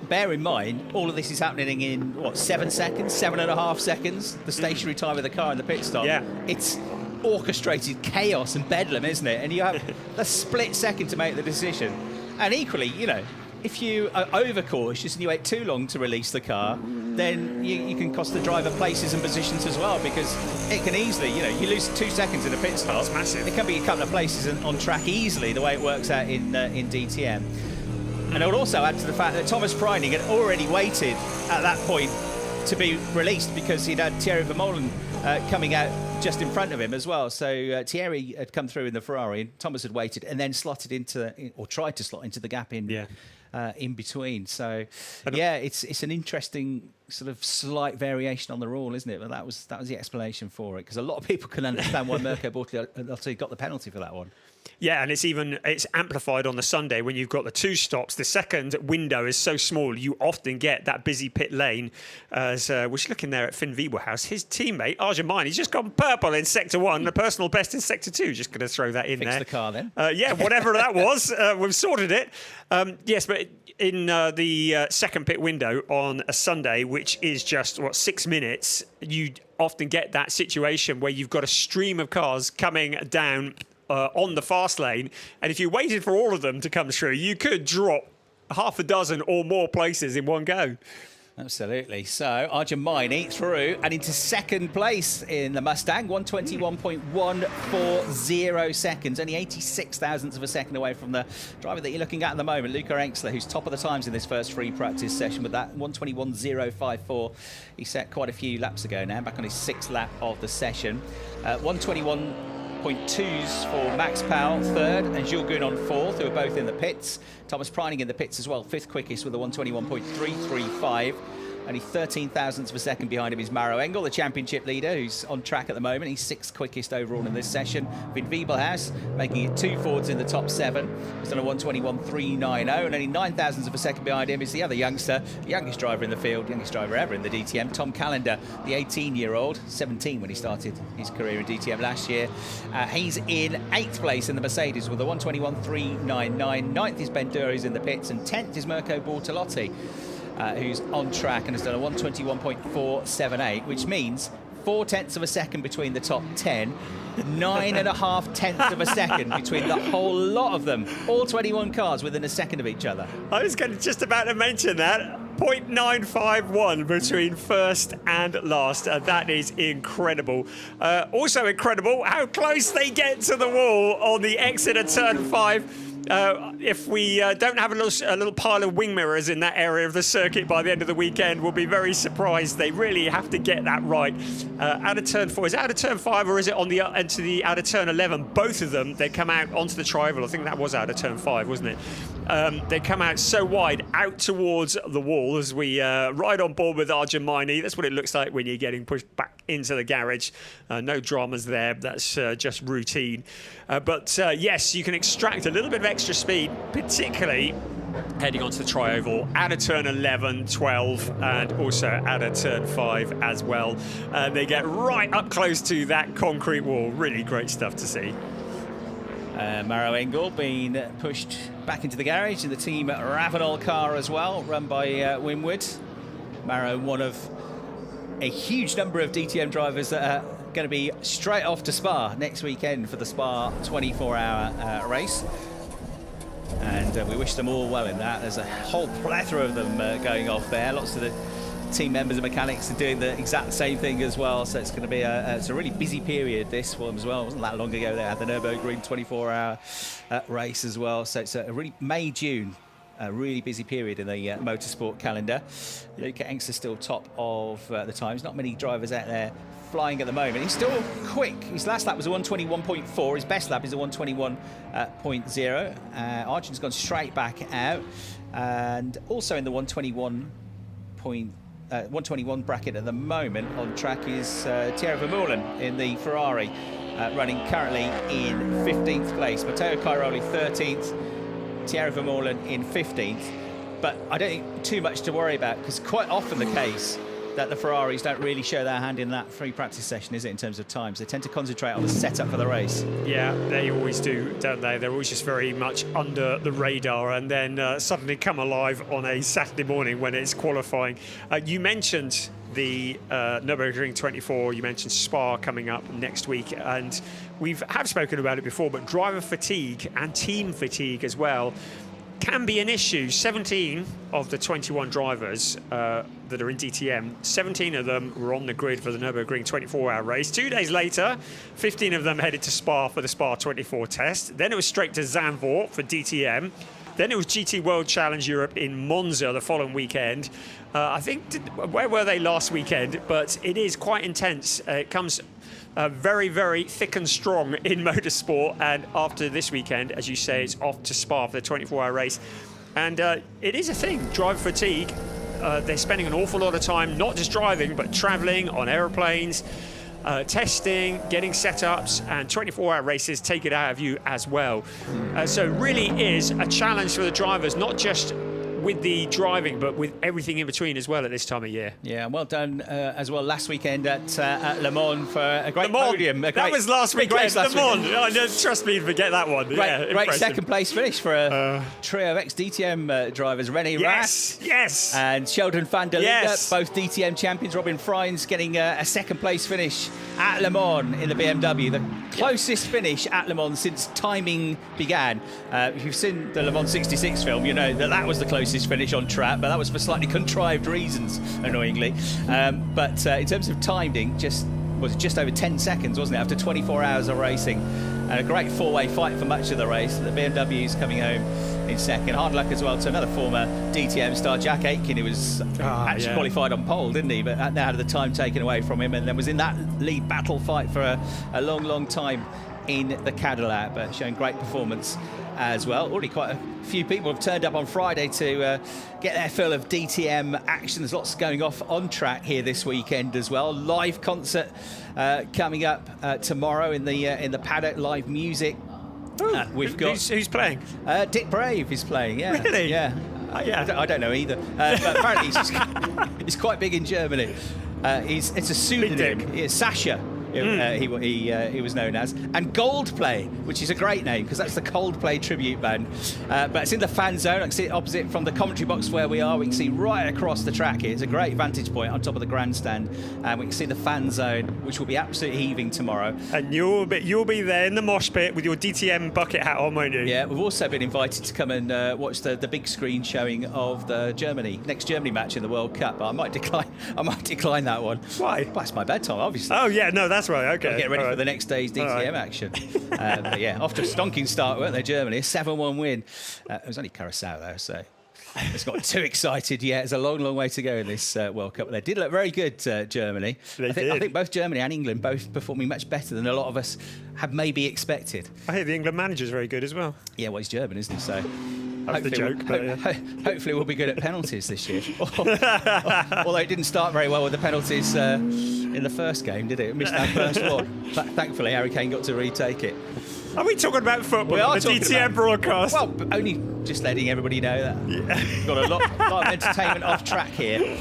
Bear in mind, all of this is happening in, what, 7 seconds, 7.5 seconds, the stationary time of the car in the pit stop. Yeah. It's orchestrated chaos and bedlam, isn't it? And you have a split second to make the decision. And equally, you know, if you are overcautious and you wait too long to release the car, then you can cost the driver places and positions as well, because it can easily, you know, you lose 2 seconds in a pit stop. That's massive. It can be a couple of places on track easily, the way it works out in DTM. And I would also add to the fact that Thomas Preining had already waited at that point to be released, because he'd had Thierry Vermeulen coming out just in front of him as well. So Thierry had come through in the Ferrari, and Thomas had waited and then slotted into, or tried to slot into the gap in between. So yeah, it's an interesting sort of slight variation on the rule, isn't it? But that was the explanation for it, because a lot of people can understand why Mirko Bortolotti got the penalty for that one. Yeah, and it's amplified on the Sunday when you've got the 2 stops. The second window is so small, you often get that busy pit lane. As we're just looking there at Finn Wiebelhaus, his teammate, Arjen Mine, he's just gone purple in Sector 1, the personal best in Sector 2. Just going to throw that in Fix there. the car then. Yeah, whatever that was, we've sorted it. Yes, but in the second pit window on a Sunday, which is just, 6 minutes, you often get that situation where you've got a stream of cars coming down on the fast lane, and if you waited for all of them to come through, you could drop half a dozen or more places in one go. Absolutely. So Arjen Mine through and into second place in the Mustang, 121.140 seconds, only 86 thousandths of a second away from the driver that you're looking at the moment, Luca Enxler, who's top of the times in this first free practice session with that 121.054. He set quite a few laps ago now, back on his 6th lap of the session. 121.2s for Max Powell, third, and Jules Gounon fourth, who are both in the pits. Thomas Preining in the pits as well, 5th quickest with a 121.335. Only 13 thousandths of a second behind him is Maro Engel, the championship leader, who's on track at the moment. He's 6th quickest overall in this session. Finn Wiebelhaus making it 2 Fords in the top 7. He's done a 121.390, and only 9 thousandths of a second behind him is the other youngster, the youngest driver in the field, youngest driver ever in the DTM, Tom Callender, the 18-year-old, 17 when he started his career in DTM last year. He's in 8th place in the Mercedes with a 121.399. 9th is Ben Dury's in the pits, and 10th is Mirko Bortolotti, who's on track and has done a 121.478, which means 0.4 of a second between the top 10, 9.5 tenths of a second between the whole lot of them, all 21 cars within a second of each other. I was just about to mention that. 0.951 between first and last. That is incredible. Also incredible how close they get to the wall on the exit of turn 5. if we don't have a little pile of wing mirrors in that area of the circuit by the end of the weekend, we'll be very surprised. They really have to get that right. Out of turn 4, is it out of turn 5 or is it on the into the out of turn 11? Both of them, they come out onto the tri-oval. I think that was out of turn 5, wasn't it? They come out so wide out towards the wall as we ride on board with our Gemini. That's what it looks like when you're getting pushed back into the garage. No dramas there. That's just routine. But yes, you can extract a little bit of extra speed, particularly heading onto the tri-oval out of turn 11, 12, and also out of turn 5 as well. They get right up close to that concrete wall. Really great stuff to see. Maro Engel being pushed back into the garage in the Team Ravenol car as well, run by Winwood. Maro, one of a huge number of DTM drivers that are going to be straight off to Spa next weekend for the Spa 24-hour race. And we wish them all well in that. There's a whole plethora of them going off there. Lots of the team members and mechanics are doing the exact same thing as well. So it's going to be it's a really busy period, this for them as well. It wasn't that long ago they had the Nürburgring 24-hour race as well. So it's a really May-June, a really busy period in the motorsport calendar. Luca Engster still top of the times. Not many drivers out there flying at the moment. He's still quick. His last lap was a 121.4. His best lap is a 121.0. Arjun's gone straight back out. And also in the 121 bracket at the moment on track is Thierry Vermeulen in the Ferrari, running currently in 15th place. Matteo Cairoli 13th, Thierry Vermeulen in 15th. But I don't think too much to worry about, because quite often the case that the Ferraris don't really show their hand in that free practice session, is it, in terms of times? They tend to concentrate on the setup for the race. Yeah, they always do, don't they? They're always just very much under the radar and then suddenly come alive on a Saturday morning when it's qualifying. You mentioned the Nürburgring 24, you mentioned Spa coming up next week, and have spoken about it before, but driver fatigue and team fatigue as well can be an issue. 17 of the 21 drivers that are in DTM, 17 of them were on the grid for the Nürburgring 24-hour race. 2 days later, 15 of them headed to Spa for the Spa 24 test. Then it was straight to Zandvoort for DTM. Then it was GT World Challenge Europe in Monza the following weekend. I think, where were they last weekend? But it is quite intense. It comes very, very thick and strong in motorsport. And after this weekend, as you say, it's off to Spa for the 24-hour race. And it is a thing, driver fatigue. They're spending an awful lot of time not just driving, but traveling on aeroplanes, testing, getting setups, and 24-hour races take it out of you as well. So it really is a challenge for the drivers, not just with the driving, but with everything in between as well at this time of year. Yeah, and well done as well last weekend at Le Mans for a great podium. That was last weekend, Le Mans. Trust me, forget that one. Great second place finish for a trio of ex-DTM drivers, René Rast and Sheldon van der Linde, both DTM champions. Robin Freins getting a second place finish at Le Mans in the BMW, the closest finish at Le Mans since timing began. If you've seen the Le Mans 66 film, you know that was the closest finish on track, but that was for slightly contrived reasons, annoyingly. But in terms of timing, just over 10 seconds, wasn't it, after 24 hours of racing? And a great four-way fight for much of the race. The BMW's coming home in second. Hard luck as well to another former DTM star, Jack Aitken, who was actually qualified on pole, didn't he? But now had the time taken away from him, and then was in that lead battle fight for a long, long time in the Cadillac, but showing great performance as well. Already quite a few people have turned up on Friday to get their fill of DTM action. There's lots going off on track here this weekend as well. Live concert coming up tomorrow in the paddock. Live music. We've got who's playing? Dick Brave is playing. Yeah, really? Yeah. I don't know either. But apparently he's quite big in Germany. It's a pseudonym. It's Sasha. He was known as, and Goldplay, which is a great name because that's the Coldplay tribute band. But it's in the fan zone. I can see it opposite from the commentary box where we are. We can see right across the track here. It's a great vantage point on top of the grandstand, and we can see the fan zone, which will be absolutely heaving tomorrow. And you'll be there in the mosh pit with your DTM bucket hat on, won't you? Yeah, we've also been invited to come and watch the big screen showing of the next Germany match in the World Cup. But I might decline that one. Why? Well, it's my bedtime, obviously. Oh yeah, no, that's that's right. Okay. Get ready All for right. the next day's DTM action. But yeah, off to a stonking start, weren't they, Germany? A 7-1 win. It was only Curacao, though, so it's not too excited yet. There's a long, long way to go in this World Cup. They did look very good, Germany. I think both Germany and England both performing much better than a lot of us have maybe expected. I hear the England manager's very good as well. Yeah, well, he's German, isn't he? So That's the joke. hopefully we'll be good at penalties this year. Although it didn't start very well with the penalties in the first game, did it? It missed that first one. Thankfully, Harry Kane got to retake it. Are we talking about football? We are the talking DTM about, broadcast. Well, only just letting everybody know that we've got a lot of entertainment off track here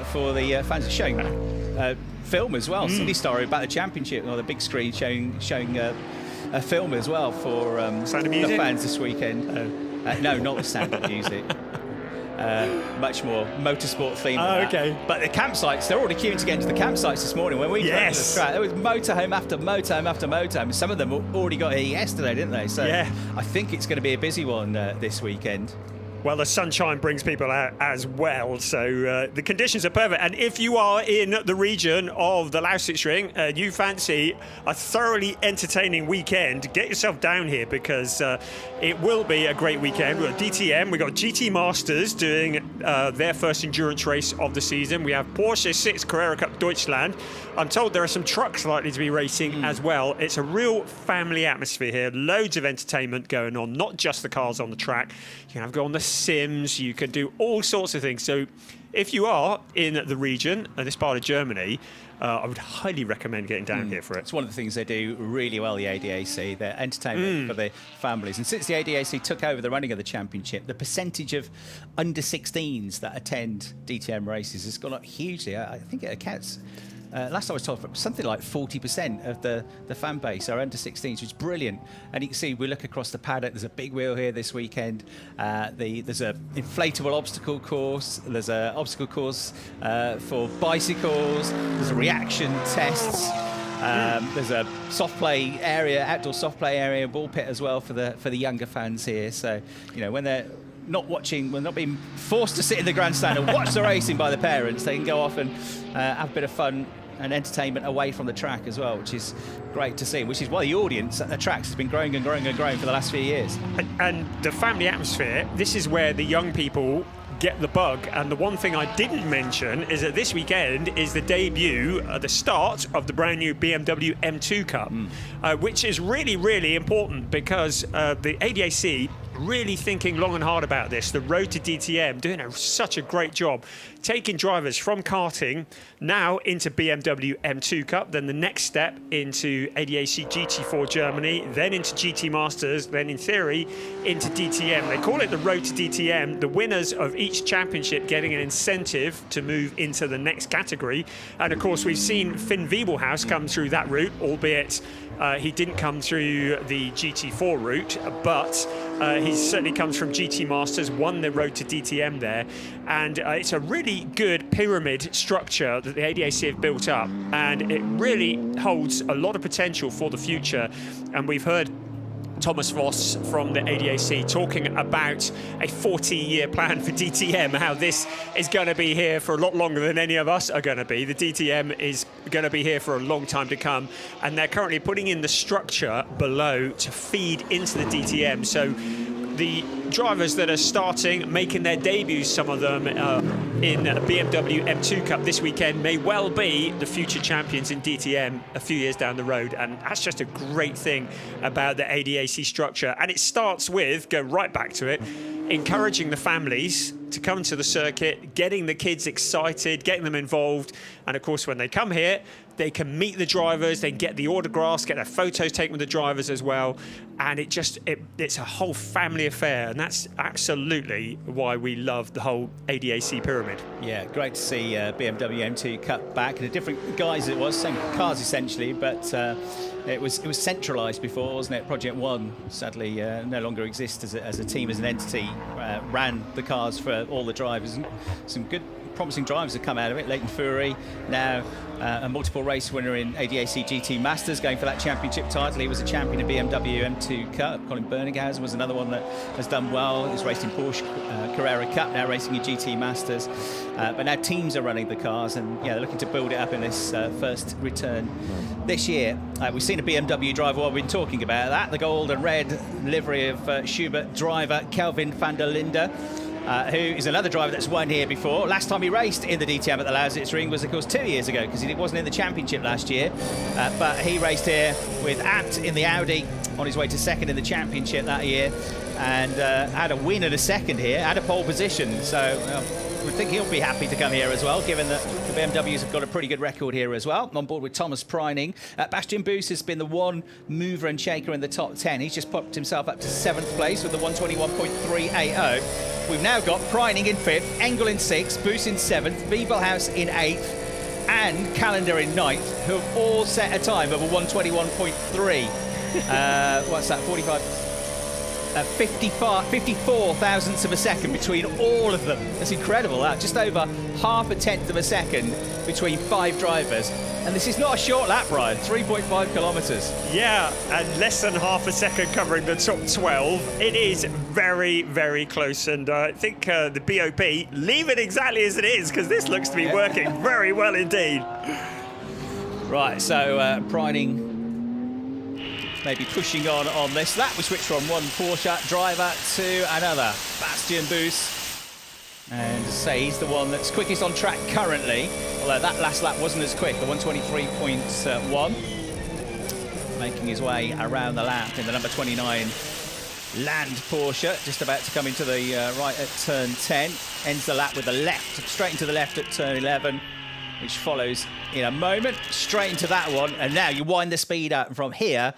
for the fans. Showing film as well, City Story about the championship on the big screen, showing a film as well for the fans this weekend. No, not the Sound of Music. Much more motorsport theme. Okay. But the campsites, they're already queuing to get into the campsites this morning. When we got to the track, there was motorhome after motorhome after motorhome. Some of them already got here yesterday, didn't they? So yeah. I think it's going to be a busy one this weekend. Well, the sunshine brings people out as well, so the conditions are perfect. And if you are in the region of the Lausitzring and you fancy a thoroughly entertaining weekend, get yourself down here because it will be a great weekend. We've got DTM, we've got GT Masters doing their first endurance race of the season. We have Porsche 6 Carrera Cup Deutschland. I'm told there are some trucks likely to be racing as well. It's a real family atmosphere here. Loads of entertainment going on, not just the cars on the track. You can go on the Sims, you can do all sorts of things. So if you are in the region, and this part of Germany, I would highly recommend getting down here for it. It's one of the things they do really well, the ADAC, their entertainment for the families. And since the ADAC took over the running of the championship, the percentage of under-16s that attend DTM races has gone up hugely. I think it accounts... last I was told, something like 40% of the fan base are under 16s, which is brilliant. And you can see, we look across the paddock, there's a big wheel here this weekend. There's an inflatable obstacle course. There's an obstacle course for bicycles. There's a reaction tests. There's a soft play area, outdoor soft play area, ball pit as well for the younger fans here. So, you know, when they're not watching, when not being forced to sit in the grandstand and watch the racing by the parents, they can go off and have a bit of fun and entertainment away from the track as well, which is great to see, which is why the audience at the tracks has been growing and growing and growing for the last few years. And the family atmosphere, this is where the young people get the bug. And the one thing I didn't mention is that this weekend is the debut, the start of the brand new BMW M2 Cup, which is really, really important because the ADAC really thinking long and hard about this. The road to DTM doing such a great job, taking drivers from karting now into BMW M2 Cup, then the next step into ADAC GT4 Germany, then into GT Masters, then in theory into DTM. They call it the road to DTM. The winners of each championship getting an incentive to move into the next category. And of course, we've seen Finn Wiebelhaus come through that route, albeit he didn't come through the GT4 route, but he certainly comes from GT Masters, won the road to DTM there. And it's a really good pyramid structure that the ADAC have built up, and it really holds a lot of potential for the future. And we've heard Thomas Voss from the ADAC talking about a 40-year plan for DTM, how this is going to be here for a lot longer than any of us are going to be. The DTM is going to be here for a long time to come, and they're currently putting in the structure below to feed into the DTM. So the drivers that are starting, making their debuts, some of them in BMW M2 Cup this weekend, may well be the future champions in DTM a few years down the road. And that's just a great thing about the ADAC structure. And it starts with, go right back to it, encouraging the families to come to the circuit, getting the kids excited, getting them involved. And of course, when they come here, they can meet the drivers, they can get the autographs, get their photos taken with the drivers as well. And it's a whole family affair. And that's absolutely why we love the whole ADAC pyramid. Yeah, great to see BMW M2 Cup back in a different guise. It was same cars essentially, but it was centralised before, wasn't it? Project One sadly no longer exists as a team, as an entity. Ran the cars for all the drivers, and some good promising drivers have come out of it. Leighton Fury, now a multiple race winner in ADAC GT Masters, going for that championship title. He was a champion in BMW M2 Cup. Colin Berninghausen was another one that has done well. He's raced in Porsche Carrera Cup, now racing in GT Masters. But now teams are running the cars, and yeah, they're looking to build it up in this first return this year. We've seen a BMW driver while we've been talking about that, the gold and red livery of Schubert driver Kelvin van der Linde. Who is another driver that's won here before. Last time he raced in the DTM at the Lausitzring was, of course, 2 years ago, because he wasn't in the championship last year. But he raced here with Abt in the Audi on his way to second in the championship that year, and had a win and a second here, had a pole position. So I think he'll be happy to come here as well, given that the BMWs have got a pretty good record here as well. On board with Thomas Preining. Bastian Buus has been the one mover and shaker in the top 10. He's just popped himself up to 7th place with the 121.380. We've now got Preining in 5th, Engel in 6th, Buus in 7th, Wiebelhaus in 8th, and Callender in 9th, who have all set a time of a 121.3. What's that, 54 thousandths of a second between all of them. That's incredible, that. Just over half a tenth of a second between 5 drivers. And this is not a short lap, Brian, 3.5 kilometres. Yeah, and less than half a second covering the top 12. It is very, very close. And I think the BOP, leave it exactly as it is, because this looks to be working very well indeed. Right, so Preining maybe pushing on this lap. We switch from one Porsche driver to another, Bastian Buus. And say he's the one that's quickest on track currently, although that last lap wasn't as quick, the 123.1. Making his way around the lap in the number 29 Land Porsche, just about to come into the right at turn 10. Ends the lap with the left, straight into the left at turn 11, which follows in a moment. Straight into that one, and now you wind the speed up from here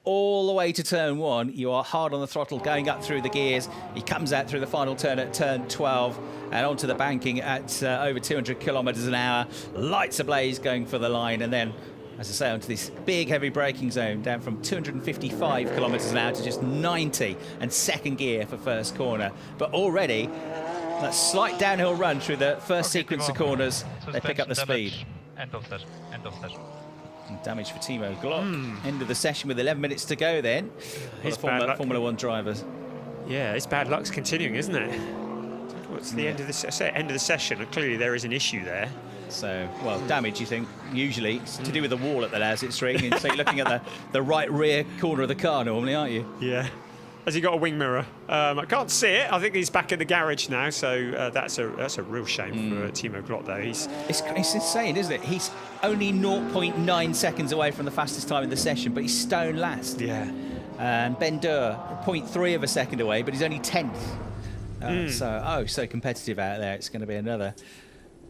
all the way to turn 1. You are hard on the throttle, going up through the gears. He comes out through the final turn at turn 12 and onto the banking at over 200 kilometres an hour. Lights ablaze, going for the line, and then, as I say, onto this big heavy braking zone, down from 255 kilometres an hour to just 90, and second gear for first corner. But already, that slight downhill run through the first sequence of corners, they pick up the speed. End of session. And damage for Timo Glock. End of the session with 11 minutes to go then. His Formula 1 drivers. Yeah, it's bad luck's continuing, isn't it? What's the end of the session? And clearly there is an issue there. So, well, damage, you think, usually it's to do with the wall at the Lausitzring. And so you're looking at the right rear corner of the car normally, aren't you? Yeah. Has he got a wing mirror? I can't see it. I think he's back in the garage now, so that's a real shame for Timo Glock, though. It's insane, isn't it? He's only 0.9 seconds away from the fastest time in the session, but he's stone last. Yeah. And Ben Durr, 0.3 of a second away, but he's only 10th. So competitive out there. It's going to be another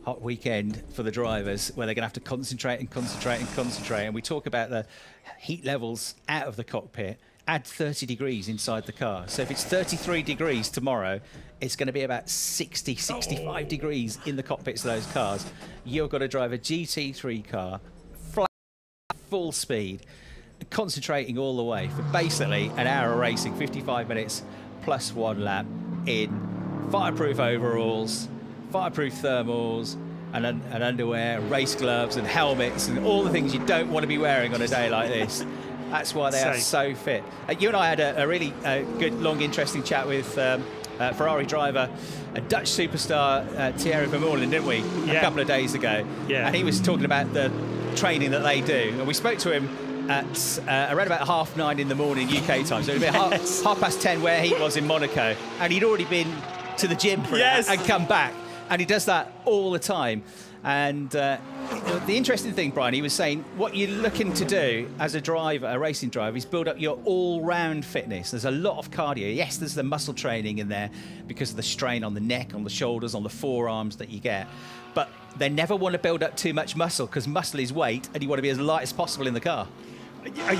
hot weekend for the drivers, where they're going to have to concentrate. And we talk about the heat levels out of the cockpit. Add 30 degrees inside the car. So if it's 33 degrees tomorrow, it's going to be about 60, 65 degrees in the cockpits of those cars. You've got to drive a GT3 car, flat, full speed, concentrating all the way for basically an hour of racing, 55 minutes plus 1 lap, in fireproof overalls, fireproof thermals, and underwear, race gloves and helmets, and all the things you don't want to be wearing on a day like this. That's why they are so fit. You and I had a really good, long, interesting chat with Ferrari driver, a Dutch superstar, Thierry Vermeulen, didn't we? A couple of days ago. Yeah. And he was talking about the training that they do. And we spoke to him at around about 9:30 in the morning UK time. So it would be half past 10 where he was in Monaco. And he'd already been to the gym for it and come back. And he does that all the time. And the interesting thing, Brian, he was saying what you're looking to do as a driver, a racing driver, is build up your all-round fitness. There's a lot of cardio. Yes, there's the muscle training in there because of the strain on the neck, on the shoulders, on the forearms that you get. But they never want to build up too much muscle, because muscle is weight, and you want to be as light as possible in the car.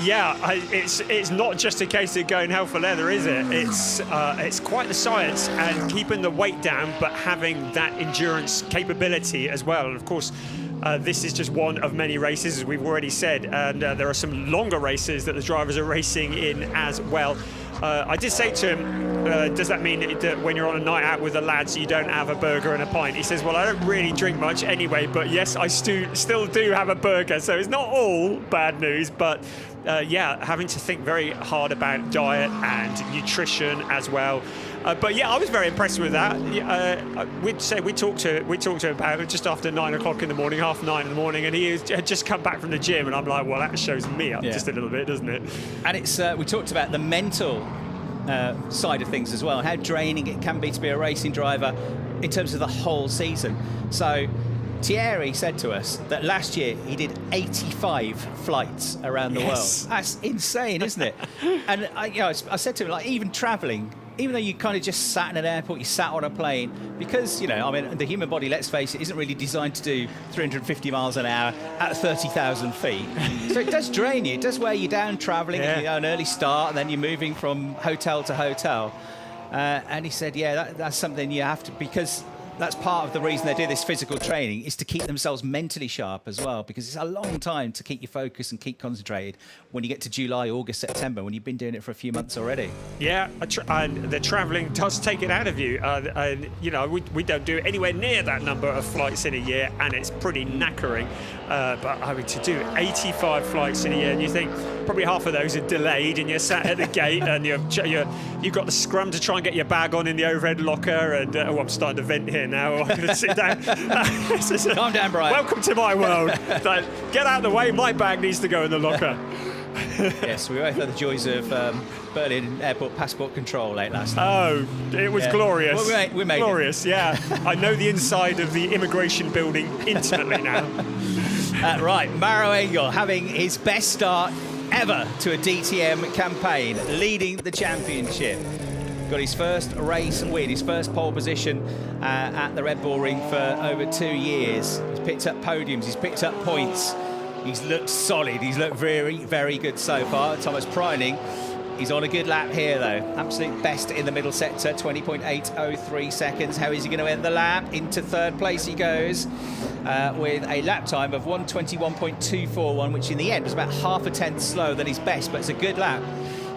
Yeah, it's not just a case of going hell for leather, is it? It's quite the science, and keeping the weight down, but having that endurance capability as well. And of course, this is just one of many races, as we've already said, and there are some longer races that the drivers are racing in as well. I did say to him, does that mean that when you're on a night out with the lads, you don't have a burger and a pint? He says, well, I don't really drink much anyway, but yes, I still do have a burger. So it's not all bad news, but yeah, having to think very hard about diet and nutrition as well. But yeah, I was very impressed with that. We talked to him about it just after 9 o'clock in the morning, 8:30 in the morning, and he had just come back from the gym, and I'm like, well, that shows me up just a little bit, doesn't it? And it's we talked about the mental side of things as well, how draining it can be to be a racing driver in terms of the whole season. So Thierry said to us that last year he did 85 flights around the world. That's insane, isn't it? And I said to him, like, even travelling, even though you kind of just sat in an airport, you sat on a plane, because, you know, I mean, the human body, let's face it, isn't really designed to do 350 miles an hour at 30,000 feet. So it does drain you. It does wear you down travelling. You know, an early start, and then you're moving from hotel to hotel. And he said, yeah, that's something you have to, because that's part of the reason they do this physical training, is to keep themselves mentally sharp as well, because it's a long time to keep you focused and keep concentrated when you get to July, August, September, when you've been doing it for a few months already. Yeah, and the travelling does take it out of you. And you know, we don't do anywhere near that number of flights in a year, and it's pretty knackering. But I mean, to do 85 flights in a year, and you think probably half of those are delayed, and you're sat at the gate, and you've got the scrum to try and get your bag on in the overhead locker, and I'm starting to vent here now. I'm going to sit down. Calm down, Brian. Welcome to my world. Get out of the way. My bag needs to go in the locker. Yes, we both had the joys of Berlin airport passport control late last night. Oh, it was glorious. Well, we made glorious, it. Yeah. I know the inside of the immigration building intimately now. Right, Maro Engel having his best start ever to a DTM campaign, leading the championship. Got his first race win, his first pole position at the Red Bull Ring for over 2 years. He's picked up podiums, he's picked up points. He's looked solid. He's looked very, very good so far. Thomas Preining, he's on a good lap here, though. Absolute best in the middle sector, 20.803 seconds. How is he going to end the lap? Into third place he goes with a lap time of 1:21.241, which in the end was about half a tenth slower than his best, but it's a good lap.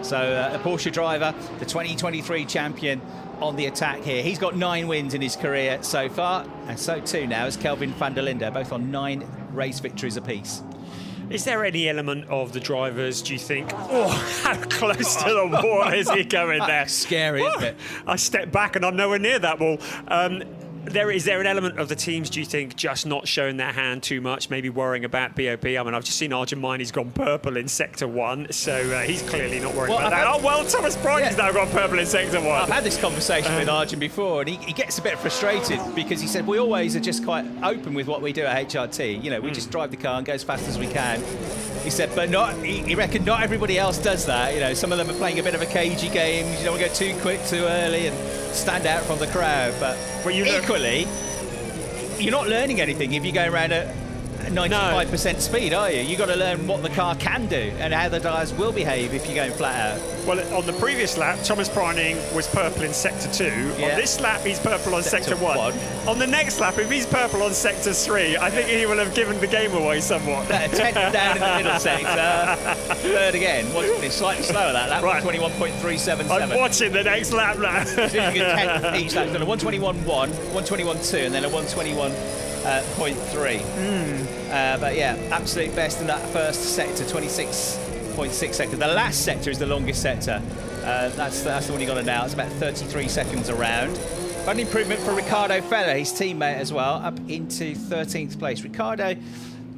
So a Porsche driver, the 2023 champion, on the attack here. He's got 9 wins in his career so far, and so too now is Kelvin van der Linde, both on 9 race victories apiece. Is there any element of the drivers, do you think, oh, how close to the wall is he going there? Scary, isn't it? I step back and I'm nowhere near that wall. Is there an element of the teams, do you think, just not showing their hand too much, maybe worrying about BOP? I mean, I've just seen Arjun Mainy's gone purple in Sector 1, so he's clearly not worried about that. Thomas Preining's now gone purple in Sector 1. I've had this conversation with Arjun before, and he gets a bit frustrated because he said, we always are just quite open with what we do at HRT. You know, we just drive the car and go as fast as we can. He said, but he reckoned not everybody else does that. You know, some of them are playing a bit of a cagey game. You don't want to go too quick, too early, and stand out from the crowd. But equally, you're not learning anything if you're going around at 95% speed, are you? You've got to learn what the car can do and how the tyres will behave if you're going flat out. Well, on the previous lap, Thomas Preining was purple in Sector 2. Yeah. On this lap, he's purple on Sector 1. On the next lap, if he's purple on Sector 3, I think he will have given the game away somewhat. 10 down in the middle sector. Third again. It's slightly slower, that lap. Right. 1:21.377. I'm watching the next lap now. So you get 10 each lap. You've got a 1:21.1, 1:21.2, and then a 1:21.3. But yeah, absolute best in that first sector, 26.6 seconds. The last sector is the longest sector. That's the one you got to now. It's about 33 seconds around. But an improvement for Ricardo Feller, his teammate as well, up into 13th place. Ricardo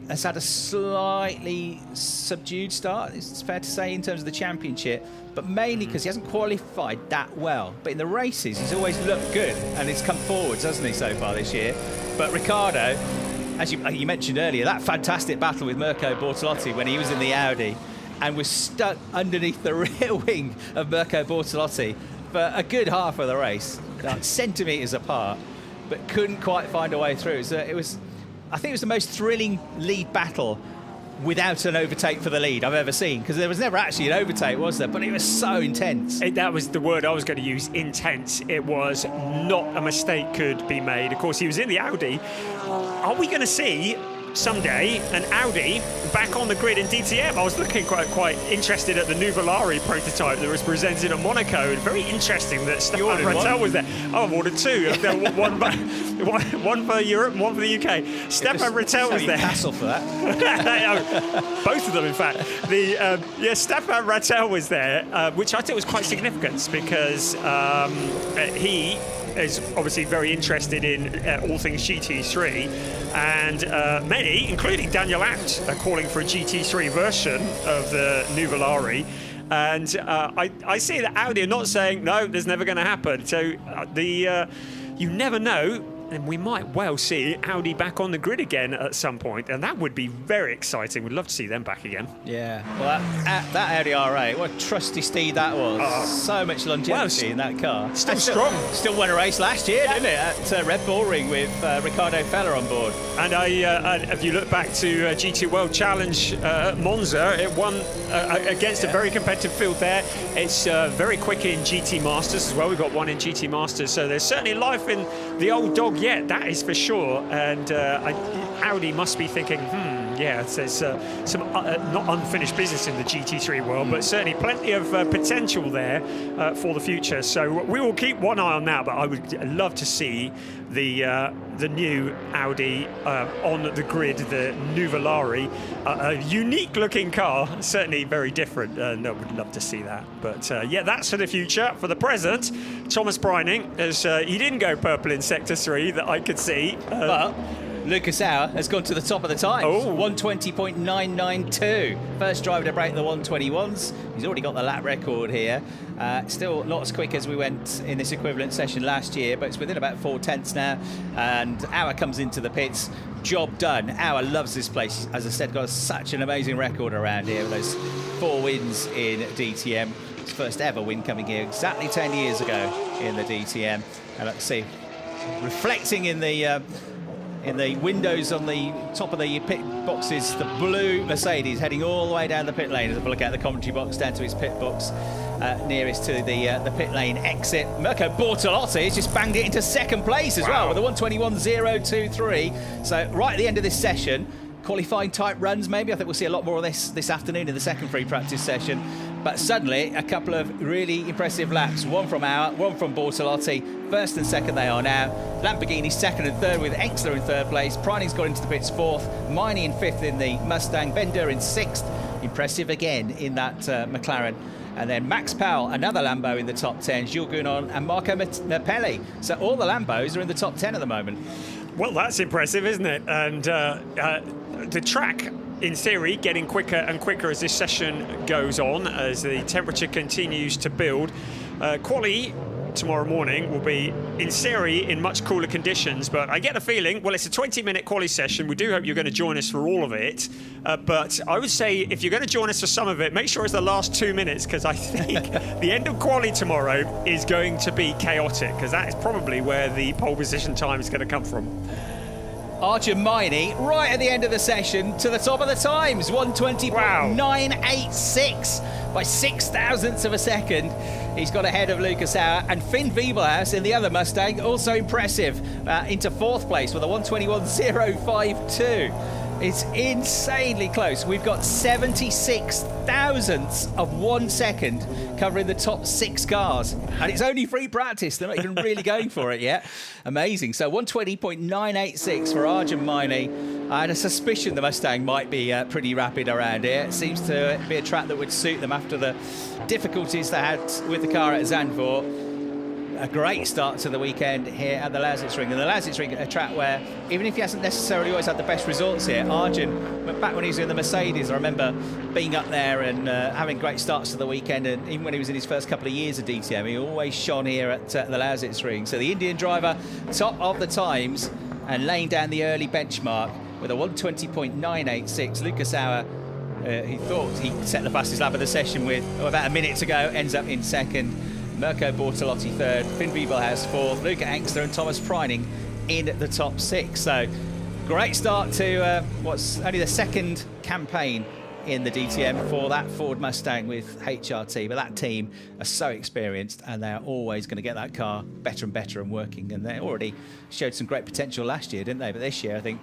has had a slightly subdued start, it's fair to say, in terms of the championship, but mainly because he hasn't qualified that well. But in the races, he's always looked good, and he's come forwards, hasn't he, so far this year? But Ricardo, as you mentioned earlier, that fantastic battle with Mirko Bortolotti when he was in the Audi and was stuck underneath the rear wing of Mirko Bortolotti for a good half of the race, like centimetres apart, but couldn't quite find a way through. So I think it was the most thrilling lead battle without an overtake for the lead I've ever seen, because there was never actually an overtake, was there? But it was so intense. That was the word I was going to use, intense. It was not a mistake could be made. Of course, he was in the Audi. Are we going to see someday an Audi back on the grid in DTM. I was looking quite interested at the Nuvolari prototype that was presented at Monaco. And very interesting that Stefan Rattel was there. Oh, I've ordered two. one for Europe and one for the UK. Stefan Rattel was there. Hassle for that. Both of them, in fact. Stefan Rattel was there, which I think was quite significant because he is obviously very interested in all things GT3, and many, including Daniel Abt, are calling for a GT3 version of the Nuvolari. And I see that Audi are not saying, no, there's never going to happen. So you never know. And we might well see Audi back on the grid again at some point, and that would be very exciting. We'd love to see them back again. Yeah, well, that Audi R8, what a trusty steed that was. So much longevity in that car. Still strong. Still won a race last year, didn't it, at Red Bull Ring with Ricardo Feller on board. And if you look back to GT World Challenge at Monza, it won against a very competitive field there. It's very quick in GT Masters as well. We've got one in GT Masters, so there's certainly life in the old dog. Yeah, that is for sure. And Audi must be thinking, there's some not unfinished business in the GT3 world, but certainly plenty of potential there for the future. So we will keep one eye on that. But I would love to see the new Audi on the grid, the Nuvolari, a unique-looking car, certainly very different. And I would love to see that. But that's for the future. For the present, Thomas Breining, as he didn't go purple in Sector 3 that I could see. But Lucas Auer has gone to the top of the times. 120.992. First driver to break the 121s. He's already got the lap record here. Still not as quick as we went in this equivalent session last year, but it's within about 4 tenths now. And Auer comes into the pits. Job done. Auer loves this place. As I said, got such an amazing record around here with those 4 wins in DTM. His first ever win coming here exactly 10 years ago in the DTM. And let's see, reflecting in the windows on the top of the pit boxes, the blue Mercedes heading all the way down the pit lane. As we look at the commentary box down to his pit box nearest to the pit lane exit. Mirko Bortolotti has just banged it into second place as well with a 121.023. So right at the end of this session, qualifying type runs maybe. I think we'll see a lot more of this afternoon in the second free practice session. But suddenly, a couple of really impressive laps. One from Auer, one from Bortolotti. First and second they are now. Lamborghini second and third with Engstler in third place. Preining's got into the pits fourth. Miney in fifth in the Mustang. Bender in sixth. Impressive again in that McLaren. And then Max Powell, another Lambo in the top 10. Jules Gounon and Marco Merpelli. So all the Lambos are in the top 10 at the moment. Well, that's impressive, isn't it? And the track, in theory, getting quicker and quicker as this session goes on, as the temperature continues to build. Quali tomorrow morning will be, in theory, in much cooler conditions, but I get a feeling, well, it's a 20-minute quali session. We do hope you're going to join us for all of it, but I would say if you're going to join us for some of it, make sure it's the last 2 minutes, because I think the end of quali tomorrow is going to be chaotic, because that is probably where the pole position time is going to come from. Arjun Miney, right at the end of the session, to the top of the times, 120.986 by 6 thousandths of a second. He's got ahead of Lucas Auer, and Finn Wiebelhaus in the other Mustang, also impressive, into fourth place with a 121.052. It's insanely close. We've got 76 thousandths of 1 second covering the top 6 cars. And it's only free practice. They're not even really going for it yet. Amazing. So 120.986 for Arjun Miney. I had a suspicion the Mustang might be pretty rapid around here. It seems to be a track that would suit them after the difficulties they had with the car at Zandvoort. A great start to the weekend here at the Lausitzring. And the Lausitzring, a track where, even if he hasn't necessarily always had the best results here, Arjun, back when he was in the Mercedes, I remember being up there and having great starts to the weekend. And even when he was in his first couple of years of DTM, he always shone here at the Lausitzring. So the Indian driver, top of the times and laying down the early benchmark with a 120.986. Lucas Auer, he thought he set the fastest lap of the session with about a minute to go, ends up in second. Mirko Bortolotti third, Finn Wiebelhaus fourth, Luca Engstler and Thomas Preining in the top 6. So great start to what's only the second campaign in the DTM for that Ford Mustang with HRT. But that team are so experienced, and they're always going to get that car better and better and working. And they already showed some great potential last year, didn't they? But this year, I think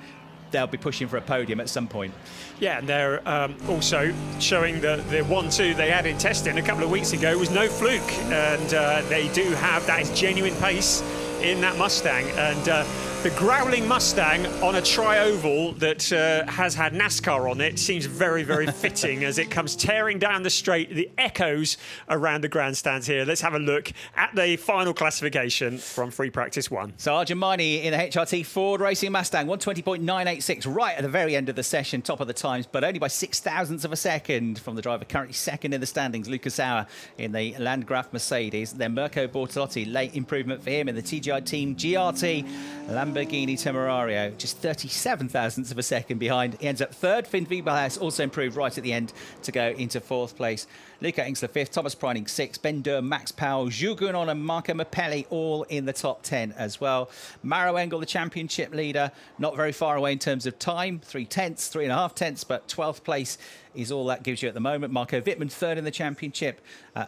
they'll be pushing for a podium at some point. Yeah, and they're also showing that the 1-2 they had in testing a couple of weeks ago was no fluke, and they do have that is genuine pace in that Mustang, and the growling Mustang on a tri-oval that has had NASCAR on it seems very, very fitting as it comes tearing down the straight. The echoes around the grandstands here. Let's have a look at the final classification from free practice 1. So Arjun Maini in the HRT Ford Racing Mustang, 120.986, right at the very end of the session, top of the times, but only by 0.06 of a second from the driver currently second in the standings, Lucas Auer in the Landgraf Mercedes. Then Mirko Bortolotti, late improvement for him in the TGI Team GRT Lamborghini Temerario, just 37,000ths of a second behind. He ends up third. Finn Wiebelhaus also improved right at the end to go into fourth place. Luca Ingsler fifth, Thomas Preining sixth, Ben Durr, Max Powell, Jules Gounon and Marco Mappelli all in the top 10 as well. Maro Engel, the championship leader, not very far away in terms of time, 3.5 tenths, but 12th place is all that gives you at the moment. Marco Wittmann third in the championship,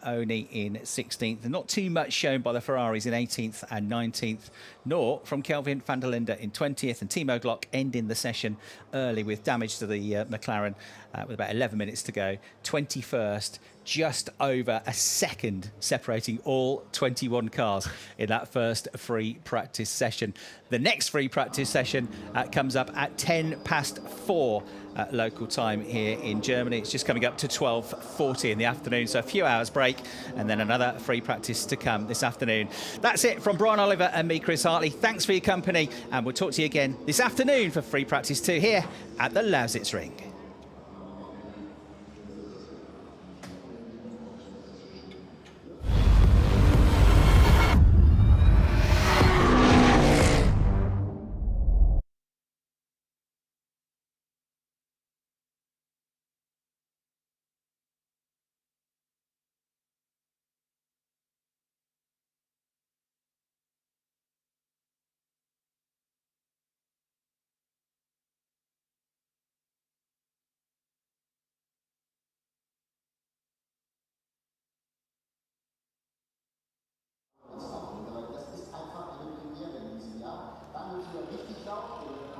Oni in 16th. Not too much shown by the Ferraris in 18th and 19th, nor from Kelvin van der Linde in 20th, and Timo Glock ending the session early with damage to the McLaren with about 11 minutes to go. 21st, just over a second separating all 21 cars in that first free practice session. The next free practice session comes up at 4:10 local time here in Germany. It's just coming up to 12:40 in the afternoon, so a few hours break and then another free practice to come this afternoon. That's it from Brian Oliver and me, Chris Hartley. Thanks for your company, and we'll talk to you again this afternoon for free practice 2 here at the Lausitzring. Das ist einfach eine Premiere in diesem Jahr. Da müssen wir richtig laufen.